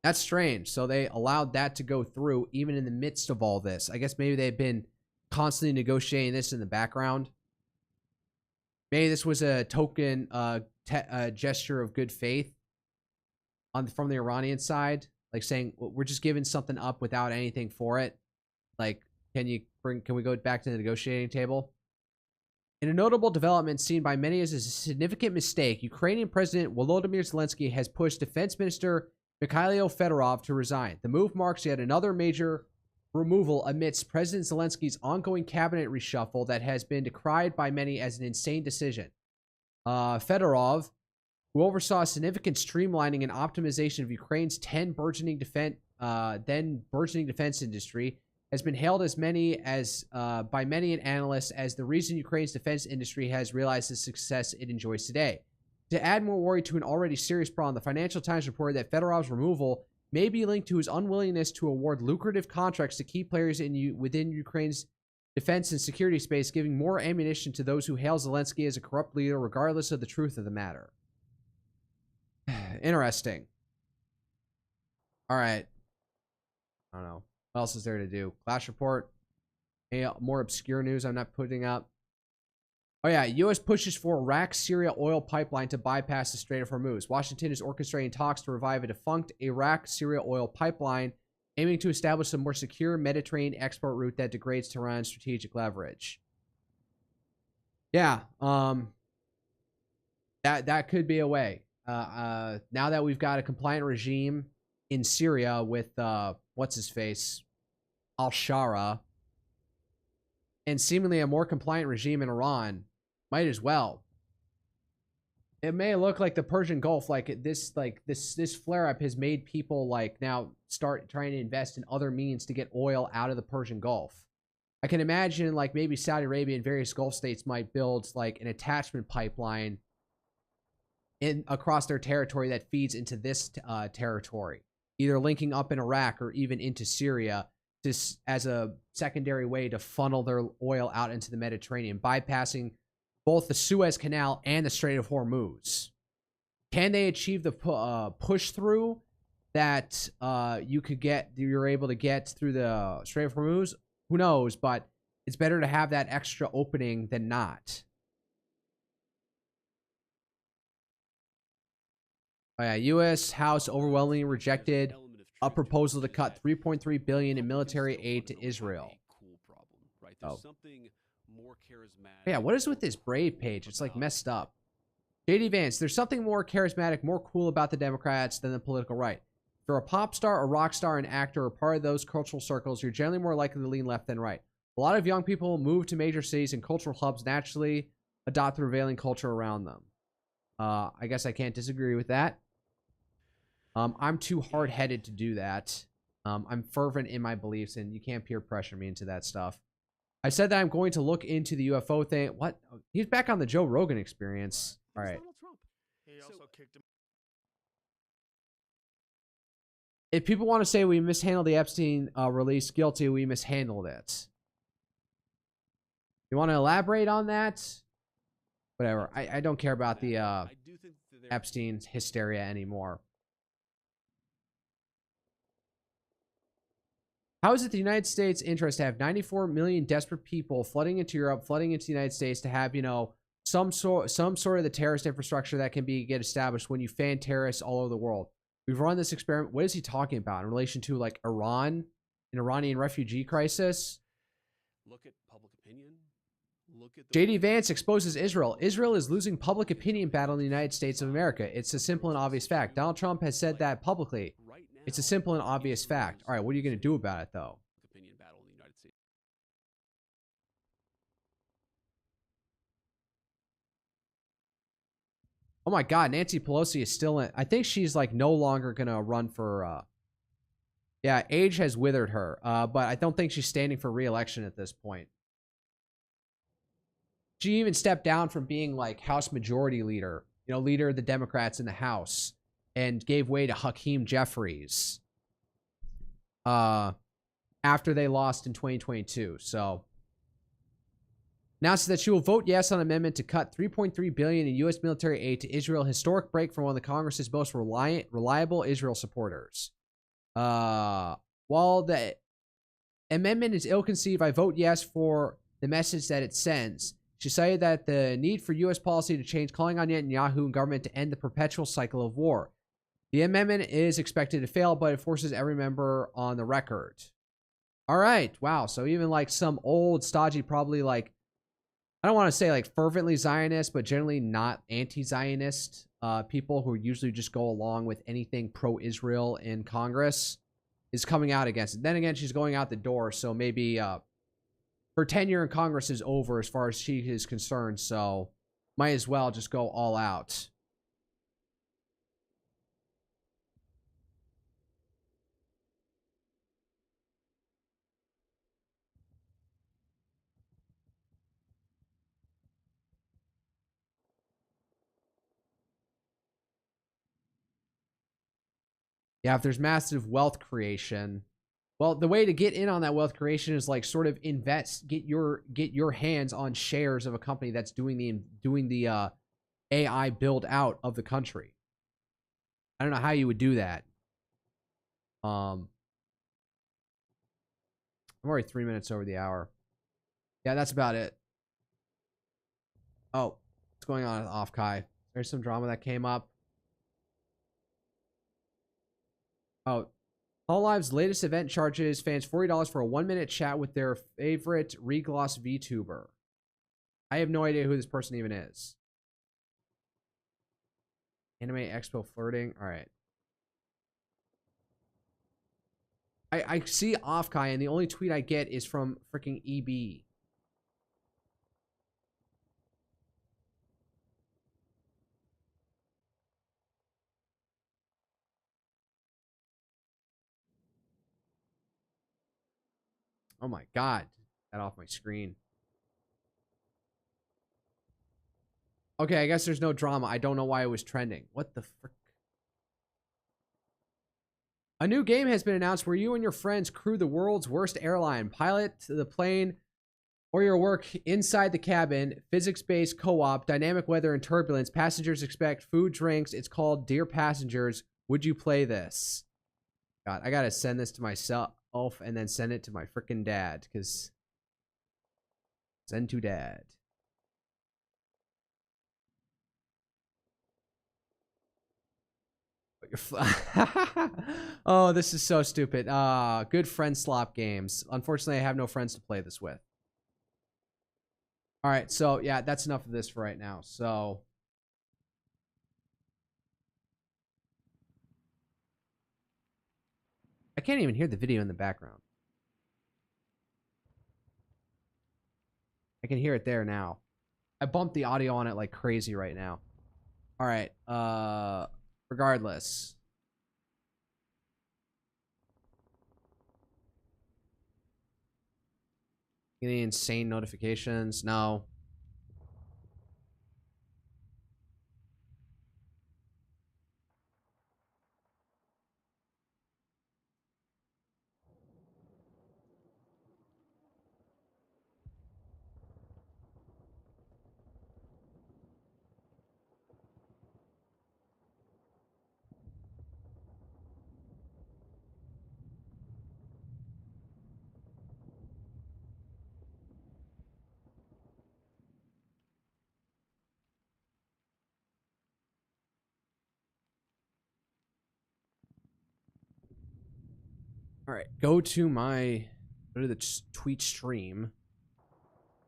That's strange. So they allowed that to go through even in the midst of all this. I guess maybe they've been constantly negotiating this in the background. Maybe this was a token gesture of good faith from the Iranian side, like saying, well, we're just giving something up without anything for it. Like, can we go back to the negotiating table? In a notable development seen by many as a significant mistake, Ukrainian President Volodymyr Zelensky has pushed Defense Minister Mikhailo Fedorov to resign. The move marks yet another major removal amidst President Zelensky's ongoing cabinet reshuffle that has been decried by many as an insane decision. Fedorov, who oversaw significant streamlining and optimization of Ukraine's burgeoning defense industry, has been hailed by many analysts as the reason Ukraine's defense industry has realized the success it enjoys today. To add more worry to an already serious problem, the Financial Times reported that Fedorov's removal may be linked to his unwillingness to award lucrative contracts to key players within Ukraine's defense and security space, giving more ammunition to those who hail Zelensky as a corrupt leader, regardless of the truth of the matter. Interesting. All right. I don't know. What else is there to do? Clash report. Any more obscure news I'm not putting up? Oh yeah, U.S. pushes for Iraq-Syria oil pipeline to bypass the Strait of Hormuz. Washington is orchestrating talks to revive a defunct Iraq-Syria oil pipeline, aiming to establish a more secure Mediterranean export route that degrades Tehran's strategic leverage. Yeah, that could be a way. Now that we've got a compliant regime in Syria with what's his face, al-Shara, and seemingly a more compliant regime in Iran, might as well. It may look like the Persian Gulf, this flare-up has made people now start trying to invest in other means to get oil out of the Persian Gulf. I can imagine maybe Saudi Arabia and various Gulf states might build an attachment pipeline across their territory that feeds into this territory, either linking up in Iraq or even into Syria, just as a secondary way to funnel their oil out into the Mediterranean, bypassing both the Suez Canal and the Strait of Hormuz. Can they achieve the push through that you're able to get through the Strait of Hormuz? Who knows, but it's better to have that extra opening than not. Oh yeah, U.S. House overwhelmingly rejected a proposal to cut $3.3 billion in military aid to Israel. Oh. Yeah, what is with this Brave page? It's messed up. JD Vance, there's something more charismatic, more cool about the Democrats than the political right. If you're a pop star, a rock star, an actor, or part of those cultural circles, you're generally more likely to lean left than right. A lot of young people move to major cities and cultural hubs naturally adopt the prevailing culture around them. I guess I can't disagree with that. I'm too hard-headed to do that. I'm fervent in my beliefs, and you can't peer pressure me into that stuff. I said that I'm going to look into the UFO thing. What? He's back on the Joe Rogan Experience. All right. He also kicked him. If people want to say we mishandled the Epstein release, guilty, we mishandled it. You want to elaborate on that? Whatever. I don't care about the Epstein hysteria anymore. How is it the United States' interest to have 94 million desperate people flooding into Europe, flooding into the United States to have, some sort of the terrorist infrastructure that can get established when you fan terrorists all over the world? We've run this experiment. What is he talking about in relation to like Iran, an Iranian refugee crisis? Look at public opinion. Look at JD Vance exposes Israel. Israel is losing public opinion battle in the United States of America. It's a simple and obvious fact. Donald Trump has said that publicly. It's a simple and obvious fact. All right, what are you going to do about it, though? Opinion battle in the United States. Oh my God, Nancy Pelosi is still in. I think she's like no longer going to run for. Yeah, age has withered her, but I don't think she's standing for re-election at this point. She even stepped down from being like House Majority Leader, leader of the Democrats in the House, and gave way to Hakeem Jeffries. After they lost in 2022, so announced that she will vote yes on amendment to cut $3.3 billion in U.S. military aid to Israel. Historic break from one of the Congress's most reliable Israel supporters. While the amendment is ill-conceived, I vote yes for the message that it sends. She cited that the need for U.S. policy to change, calling on Netanyahu and government to end the perpetual cycle of war. The amendment is expected to fail, but it forces every member on the record. All right. Wow. So even like some old, stodgy, probably like, I don't want to say like fervently Zionist, but generally not anti-Zionist people who usually just go along with anything pro-Israel in Congress is coming out against it. Then again, she's going out the door. So maybe her tenure in Congress is over as far as she is concerned. So might as well just go all out. Yeah, if there's massive wealth creation, well, the way to get in on that wealth creation is like sort of invest, get your hands on shares of a company that's doing the AI build out of the country. I don't know how you would do that. I'm already 3 minutes over the hour. Yeah, that's about it. Oh, what's going on with Off Kai? There's some drama that came up. Oh, Hololive's latest event charges fans $40 for a 1-minute chat with their favorite regloss VTuber. I have no idea who this person even is. Anime Expo flirting. All right. I see Offkai, and the only tweet I get is from freaking EB. Oh my God. Get that off my screen. Okay, I guess there's no drama. I don't know why it was trending. What the frick? A new game has been announced where you and your friends crew the world's worst airline, pilot the plane, or your work inside the cabin, physics-based co-op, dynamic weather and turbulence. Passengers expect food, drinks. It's called Dear Passengers. Would you play this? God, I gotta send this to myself and then send it to my freaking dad, because send to dad. Oh, this is so stupid. Good friend slop games. Unfortunately, I have no friends to play this with. All right, so yeah, that's enough of this for right now. So I can't even hear the video in the background. I can hear it there now. I bumped the audio on it like crazy right now. All right. Regardless. Any insane notifications? No. All right, go to the tweet stream.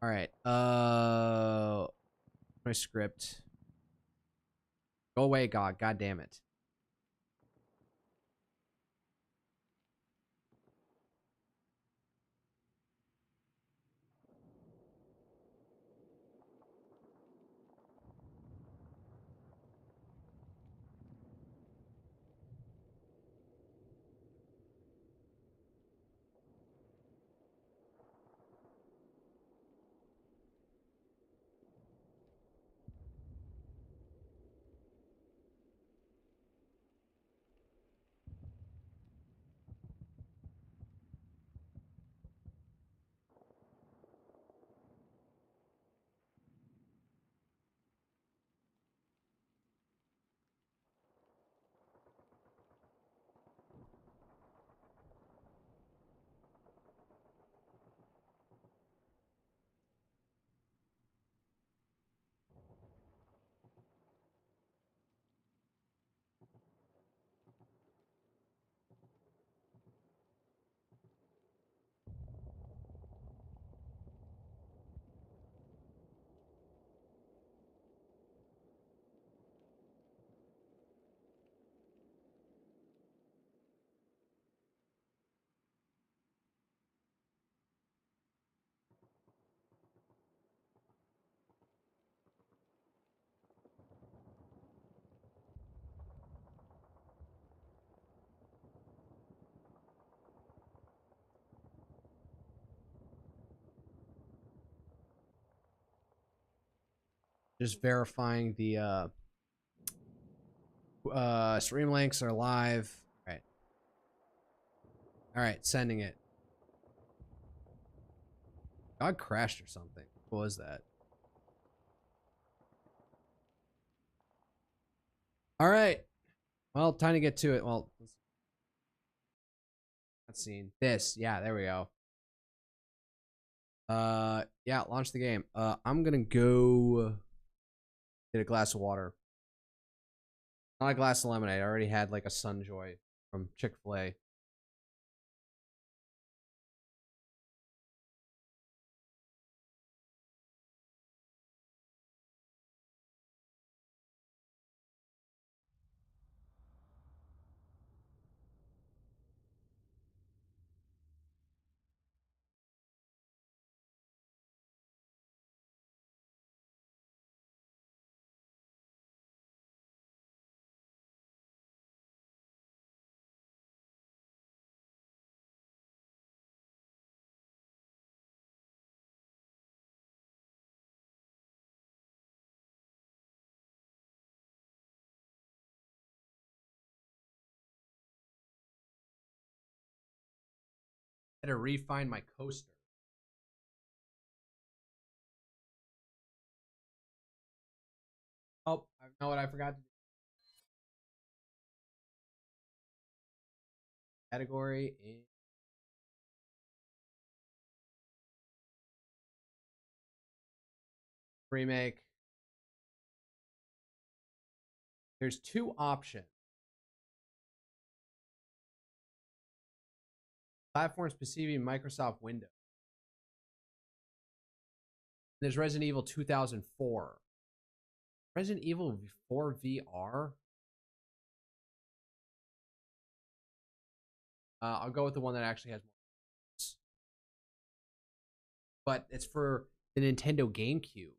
All right, my script. Go away, God. God damn it. Just verifying the stream links are live. All right. All right, sending it. God crashed or something. What was that? All right. Well, time to get to it. Well, let's see. This. Yeah, there we go. Yeah, launch the game. I'm gonna go get a glass of water. Not a glass of lemonade. I already had like a Sunjoy from Chick-fil-A. I had to refine my coaster. Oh, I know what I forgot to do. Category in remake. There's two options. Platforms PC and Microsoft Windows. There's Resident Evil 2004. Resident Evil 4 VR. I'll go with the one that actually has more. But it's for the Nintendo GameCube.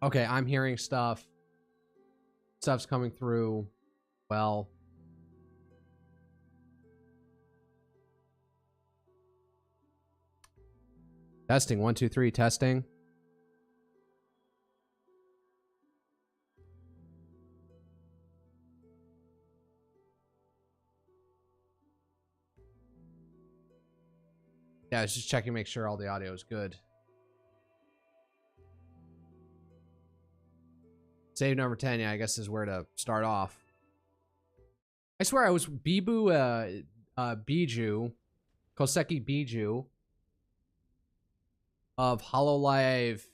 Okay, I'm hearing stuff. Stuff's coming through. Well, testing. 1, 2, 3. Testing. Yeah, I was just checking, make sure all the audio is good. Save number 10, yeah, I guess is where to start off. I swear I was Biju, Koseki Biju of Hololive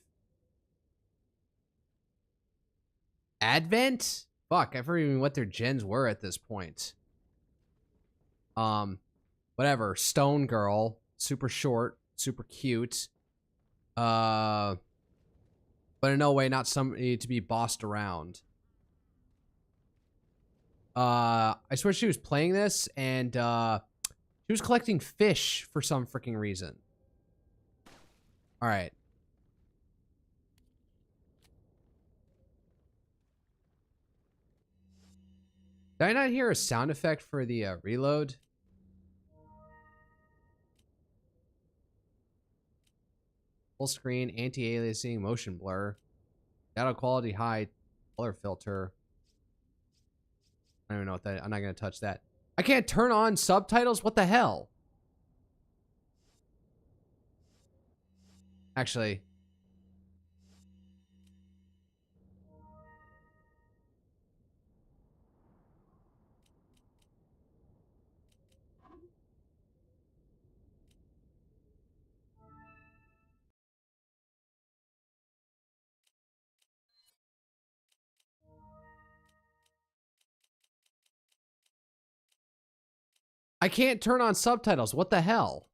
Advent? Fuck, I forget even what their gens were at this point. Whatever. Stone Girl. Super short. Super cute. But in no way not somebody to be bossed around. I swear she was playing this, and she was collecting fish for some freaking reason. Alright. Did I not hear a sound effect for the reload? Full screen, anti-aliasing, motion blur, shadow quality high, color filter. I don't even know what that. I'm not gonna touch that. I can't turn on subtitles. What the hell? Actually, I can't turn on subtitles. What the hell?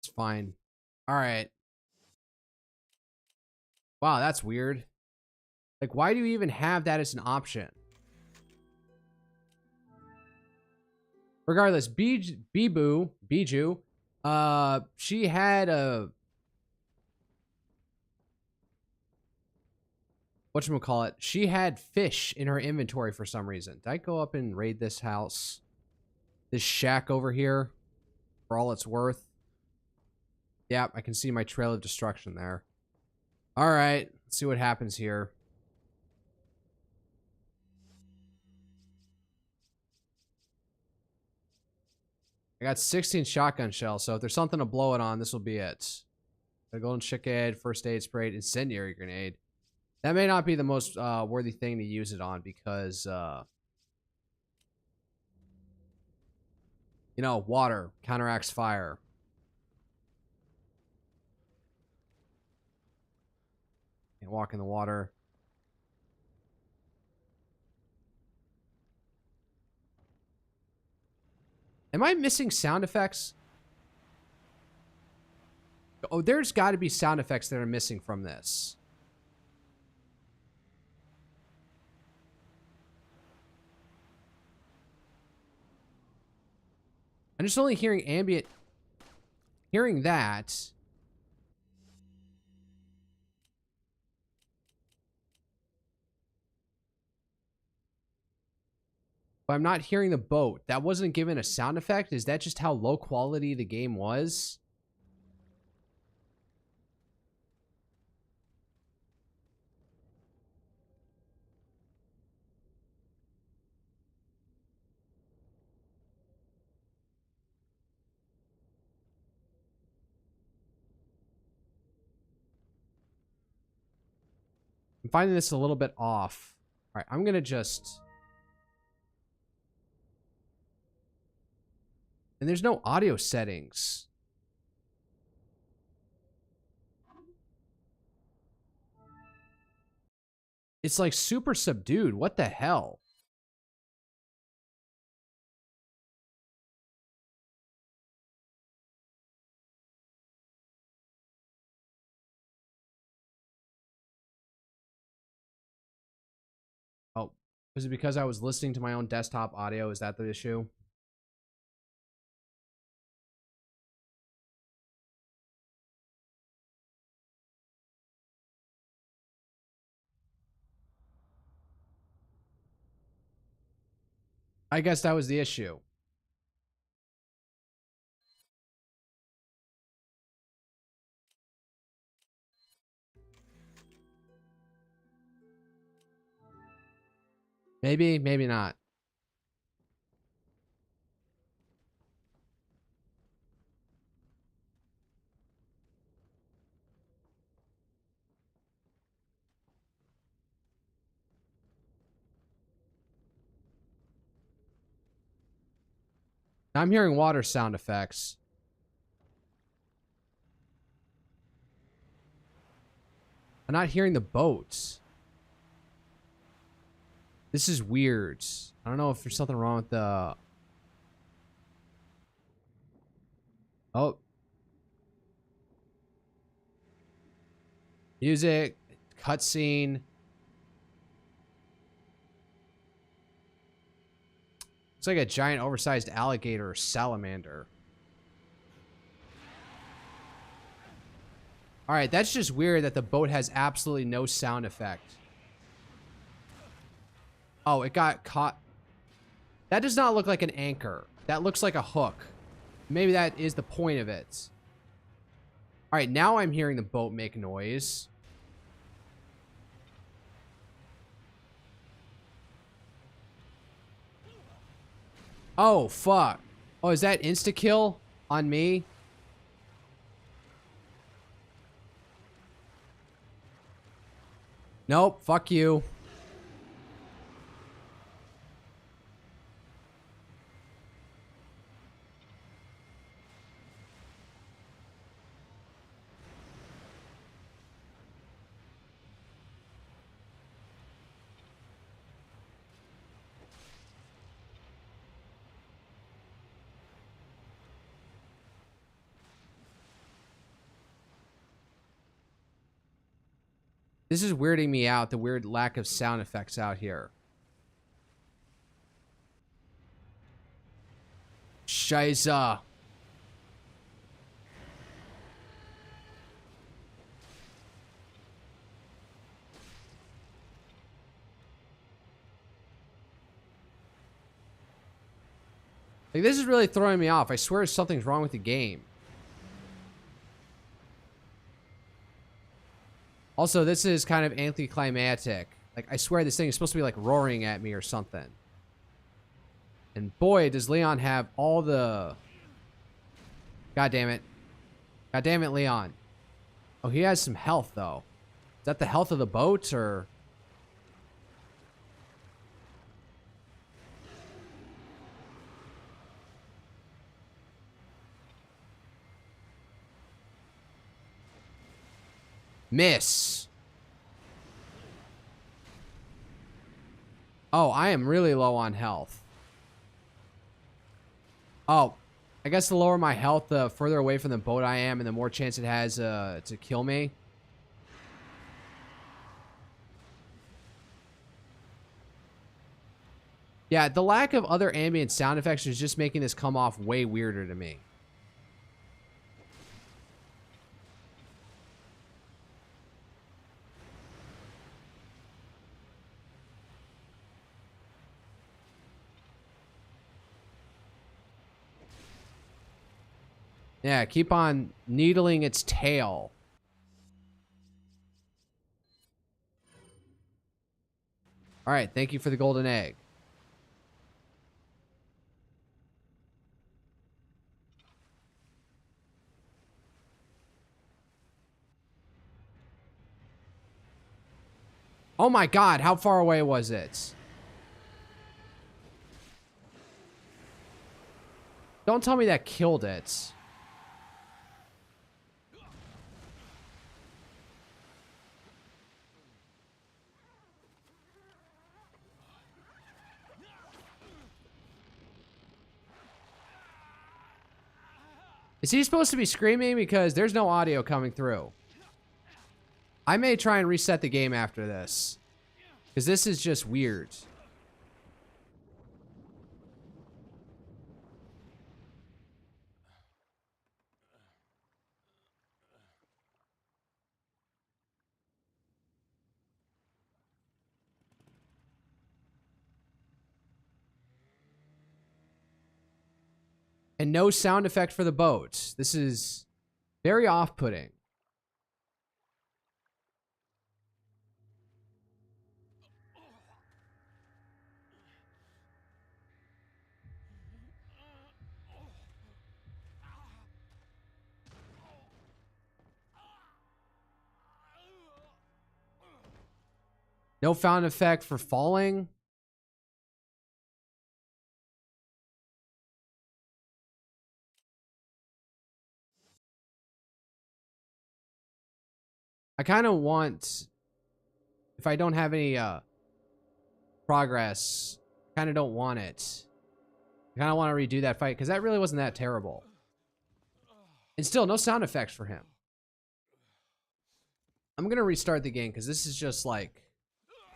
It's fine. All right. Wow, that's weird. Like, why do you even have that as an option? Regardless, Biju, she had a whatchamacallit, she had fish in her inventory for some reason. Did I go up and raid this house? This shack over here? For all it's worth? Yep, I can see my trail of destruction there. Alright, let's see what happens here. I got 16 shotgun shells, so if there's something to blow it on, this will be it. A golden chicken, first aid spray, incendiary grenade. That may not be the most worthy thing to use it on because, you know, water counteracts fire. Can't walk in the water. Am I missing sound effects? Oh, there's got to be sound effects that are missing from this. I'm just only hearing ambient. Hearing that. But I'm not hearing the boat. That wasn't given a sound effect? Is that just how low quality the game was? I'm finding this a little bit off. All right, I'm going to just... And there's no audio settings. It's like super subdued. What the hell? Oh, is it because I was listening to my own desktop audio? Is that the issue? I guess that was the issue. Maybe, maybe not. I'm hearing water sound effects. I'm not hearing the boats. This is weird. I don't know if there's something wrong with the... Oh. Music. Cutscene. Looks like a giant oversized alligator or salamander. Alright, that's just weird that the boat has absolutely no sound effect. Oh, it got caught. That does not look like an anchor. That looks like a hook. Maybe that is the point of it. Alright, now I'm hearing the boat make noise. Oh, fuck. Oh, is that insta-kill on me? Nope, fuck you. This is weirding me out, the weird lack of sound effects out here. Scheiße. Like, this is really throwing me off. I swear something's wrong with the game. Also, this is kind of anticlimactic. Like, I swear this thing is supposed to be, like, roaring at me or something. And boy, does Leon have all the... God damn it. God damn it, Leon. Oh, he has some health, though. Is that the health of the boat, or... Miss. Oh, I am really low on health. Oh, I guess the lower my health, the further away from the boat I am, and the more chance it has to kill me. Yeah, the lack of other ambient sound effects is just making this come off way weirder to me. Yeah, keep on needling its tail. All right, thank you for the golden egg. Oh my god, how far away was it? Don't tell me that killed it. Is he supposed to be screaming? Because there's no audio coming through. I may try and reset the game after this. Because this is just weird. And no sound effect for the boat. This is very off-putting. No sound effect for falling. I kind of want, if I don't have any progress, kind of don't want it. I kind of want to redo that fight because that really wasn't that terrible. And still, no sound effects for him. I'm going to restart the game because this is just like,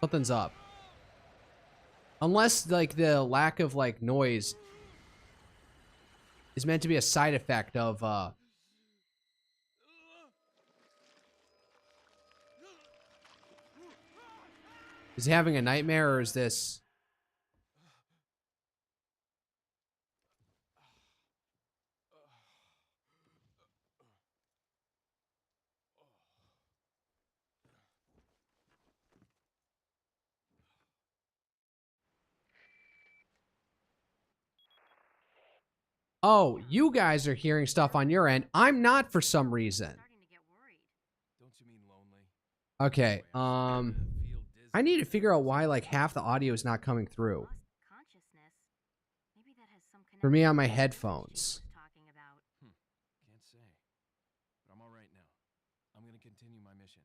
something's up. Unless like the lack of like noise is meant to be a side effect of is he having a nightmare or is this? Oh, you guys are hearing stuff on your end. I'm not for some reason. Don't you mean lonely? Okay, I need to figure out why like half the audio is not coming through. For me on my headphones. Can't say. But I'm all right now. I'm gonna continue my mission.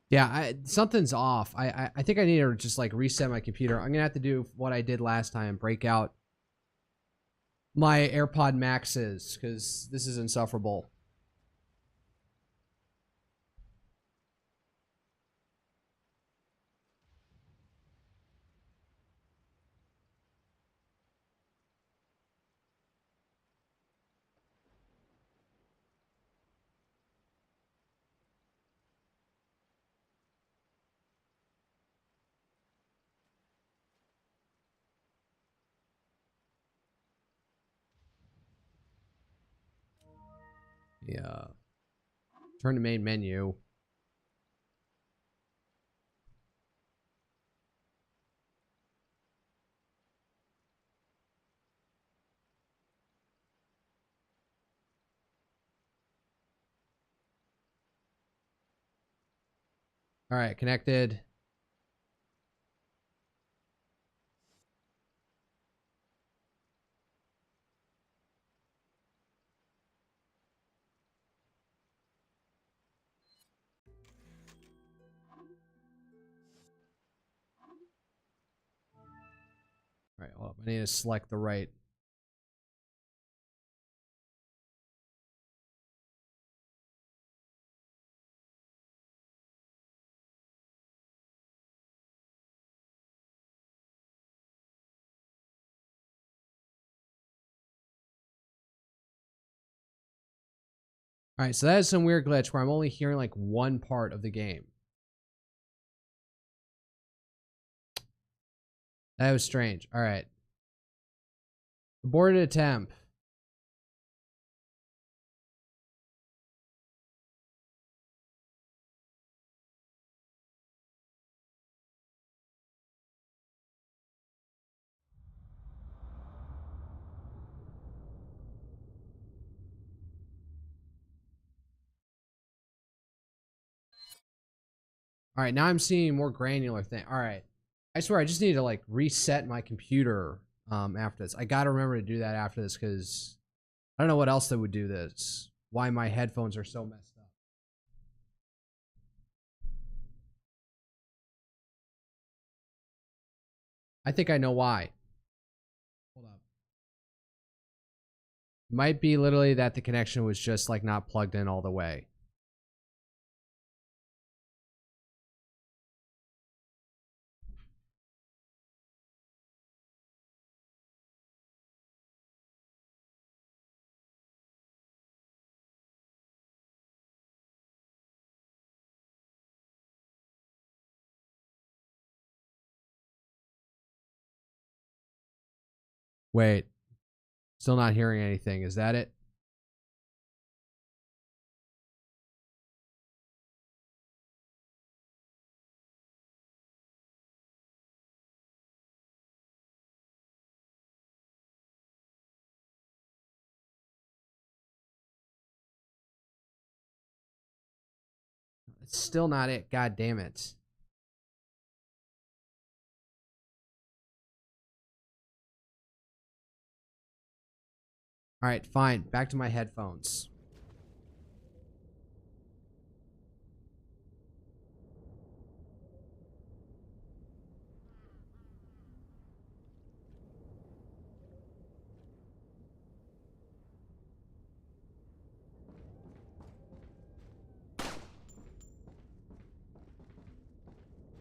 Yeah, something's off. I think I need to just like reset my computer. I'm gonna have to do what I did last time, break out my AirPod Maxes because this is insufferable. Yeah. Turn to main menu. All right, connected. All right, well, I need to select the right. All right, so that is some weird glitch where I'm only hearing like one part of the game. That was strange. All right. Aborted attempt. All right, now I'm seeing more granular thing. All right. I swear I just need to like reset my computer after this. I got to remember to do that after this cuz I don't know what else that would do this. Why my headphones are so messed up. I think I know why. Hold up. Might be literally that the connection was just like not plugged in all the way. Wait. Still not hearing anything. Is that it? It's still not it. God damn it. All right, fine. Back to my headphones.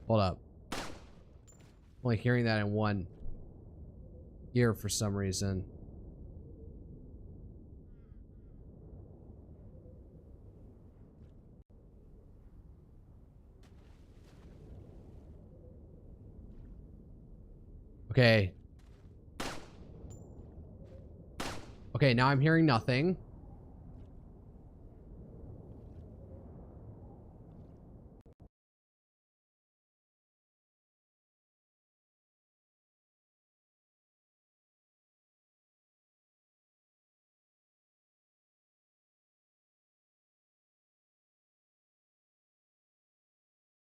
Hold up. I'm only hearing that in one ear for some reason. Okay. Okay, now I'm hearing nothing.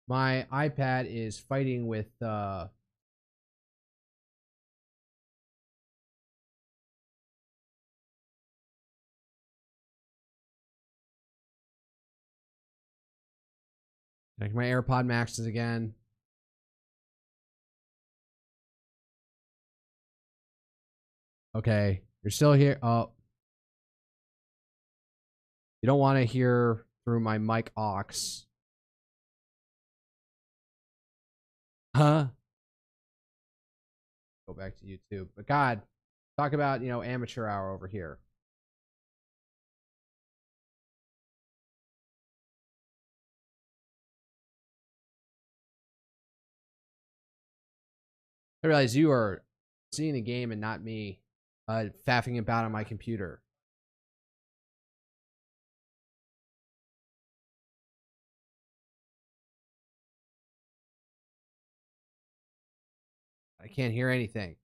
My iPad is fighting with like my AirPod Maxes again. Okay, you're still here. Oh, you don't want to hear through my mic aux. Huh? Go back to YouTube. But God, talk about, amateur hour over here. I realize you are seeing the game and not me faffing about on my computer. I can't hear anything.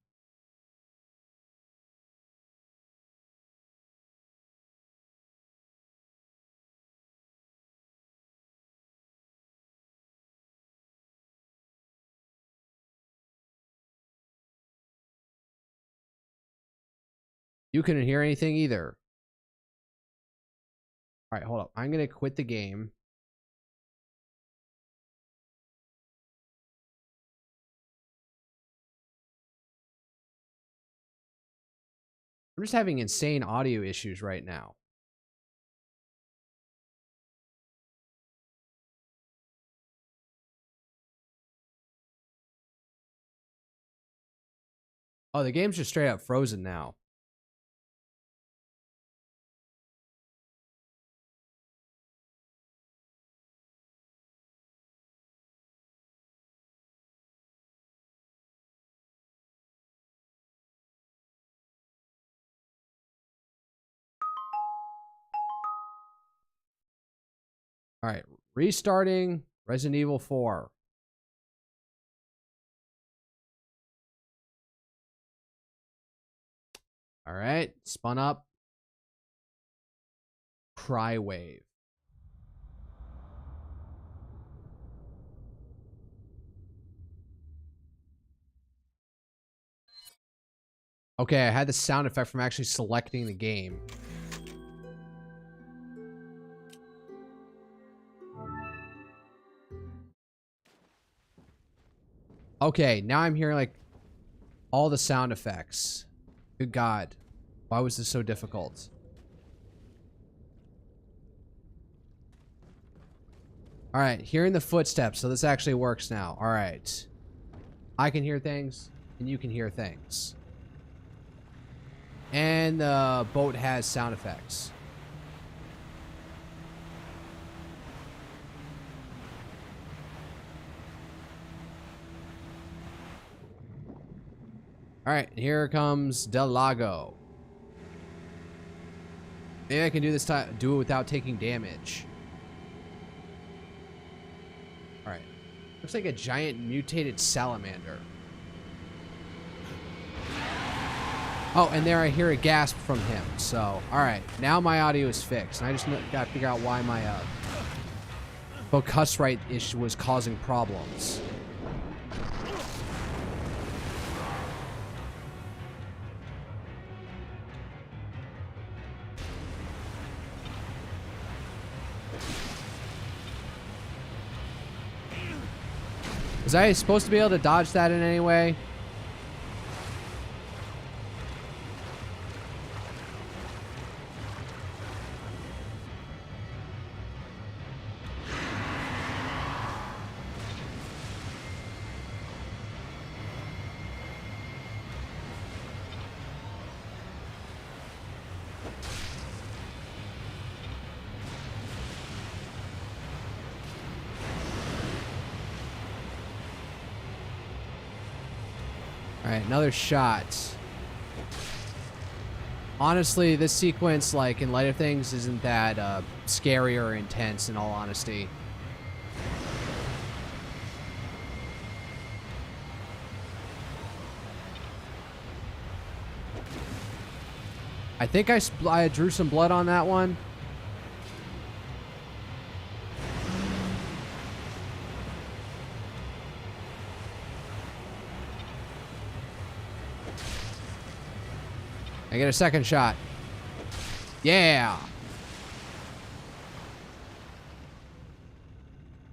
You couldn't hear anything either. All right, hold up. I'm going to quit the game. I'm just having insane audio issues right now. Oh, the game's just straight up frozen now. All right, restarting Resident Evil 4. All right, spun up. Cry wave. Okay, I had the sound effect from actually selecting the game. Okay, now I'm hearing like all the sound effects. Good God. Why was this so difficult? All right, hearing the footsteps. So this actually works now. All right. I can hear things and you can hear things. And the boat has sound effects. All right, here comes Lago. Maybe I can do this time. Do it without taking damage. All right. Looks like a giant mutated salamander. Oh, and there I hear a gasp from him. So, all right. Now my audio is fixed. And I just got to figure out why my focus rate issue was causing problems. Was I supposed to be able to dodge that in any way? All right, another shot. Honestly, this sequence, like, in light of things, isn't that scary or intense, in all honesty. I think I drew some blood on that one. I get a second shot. Yeah.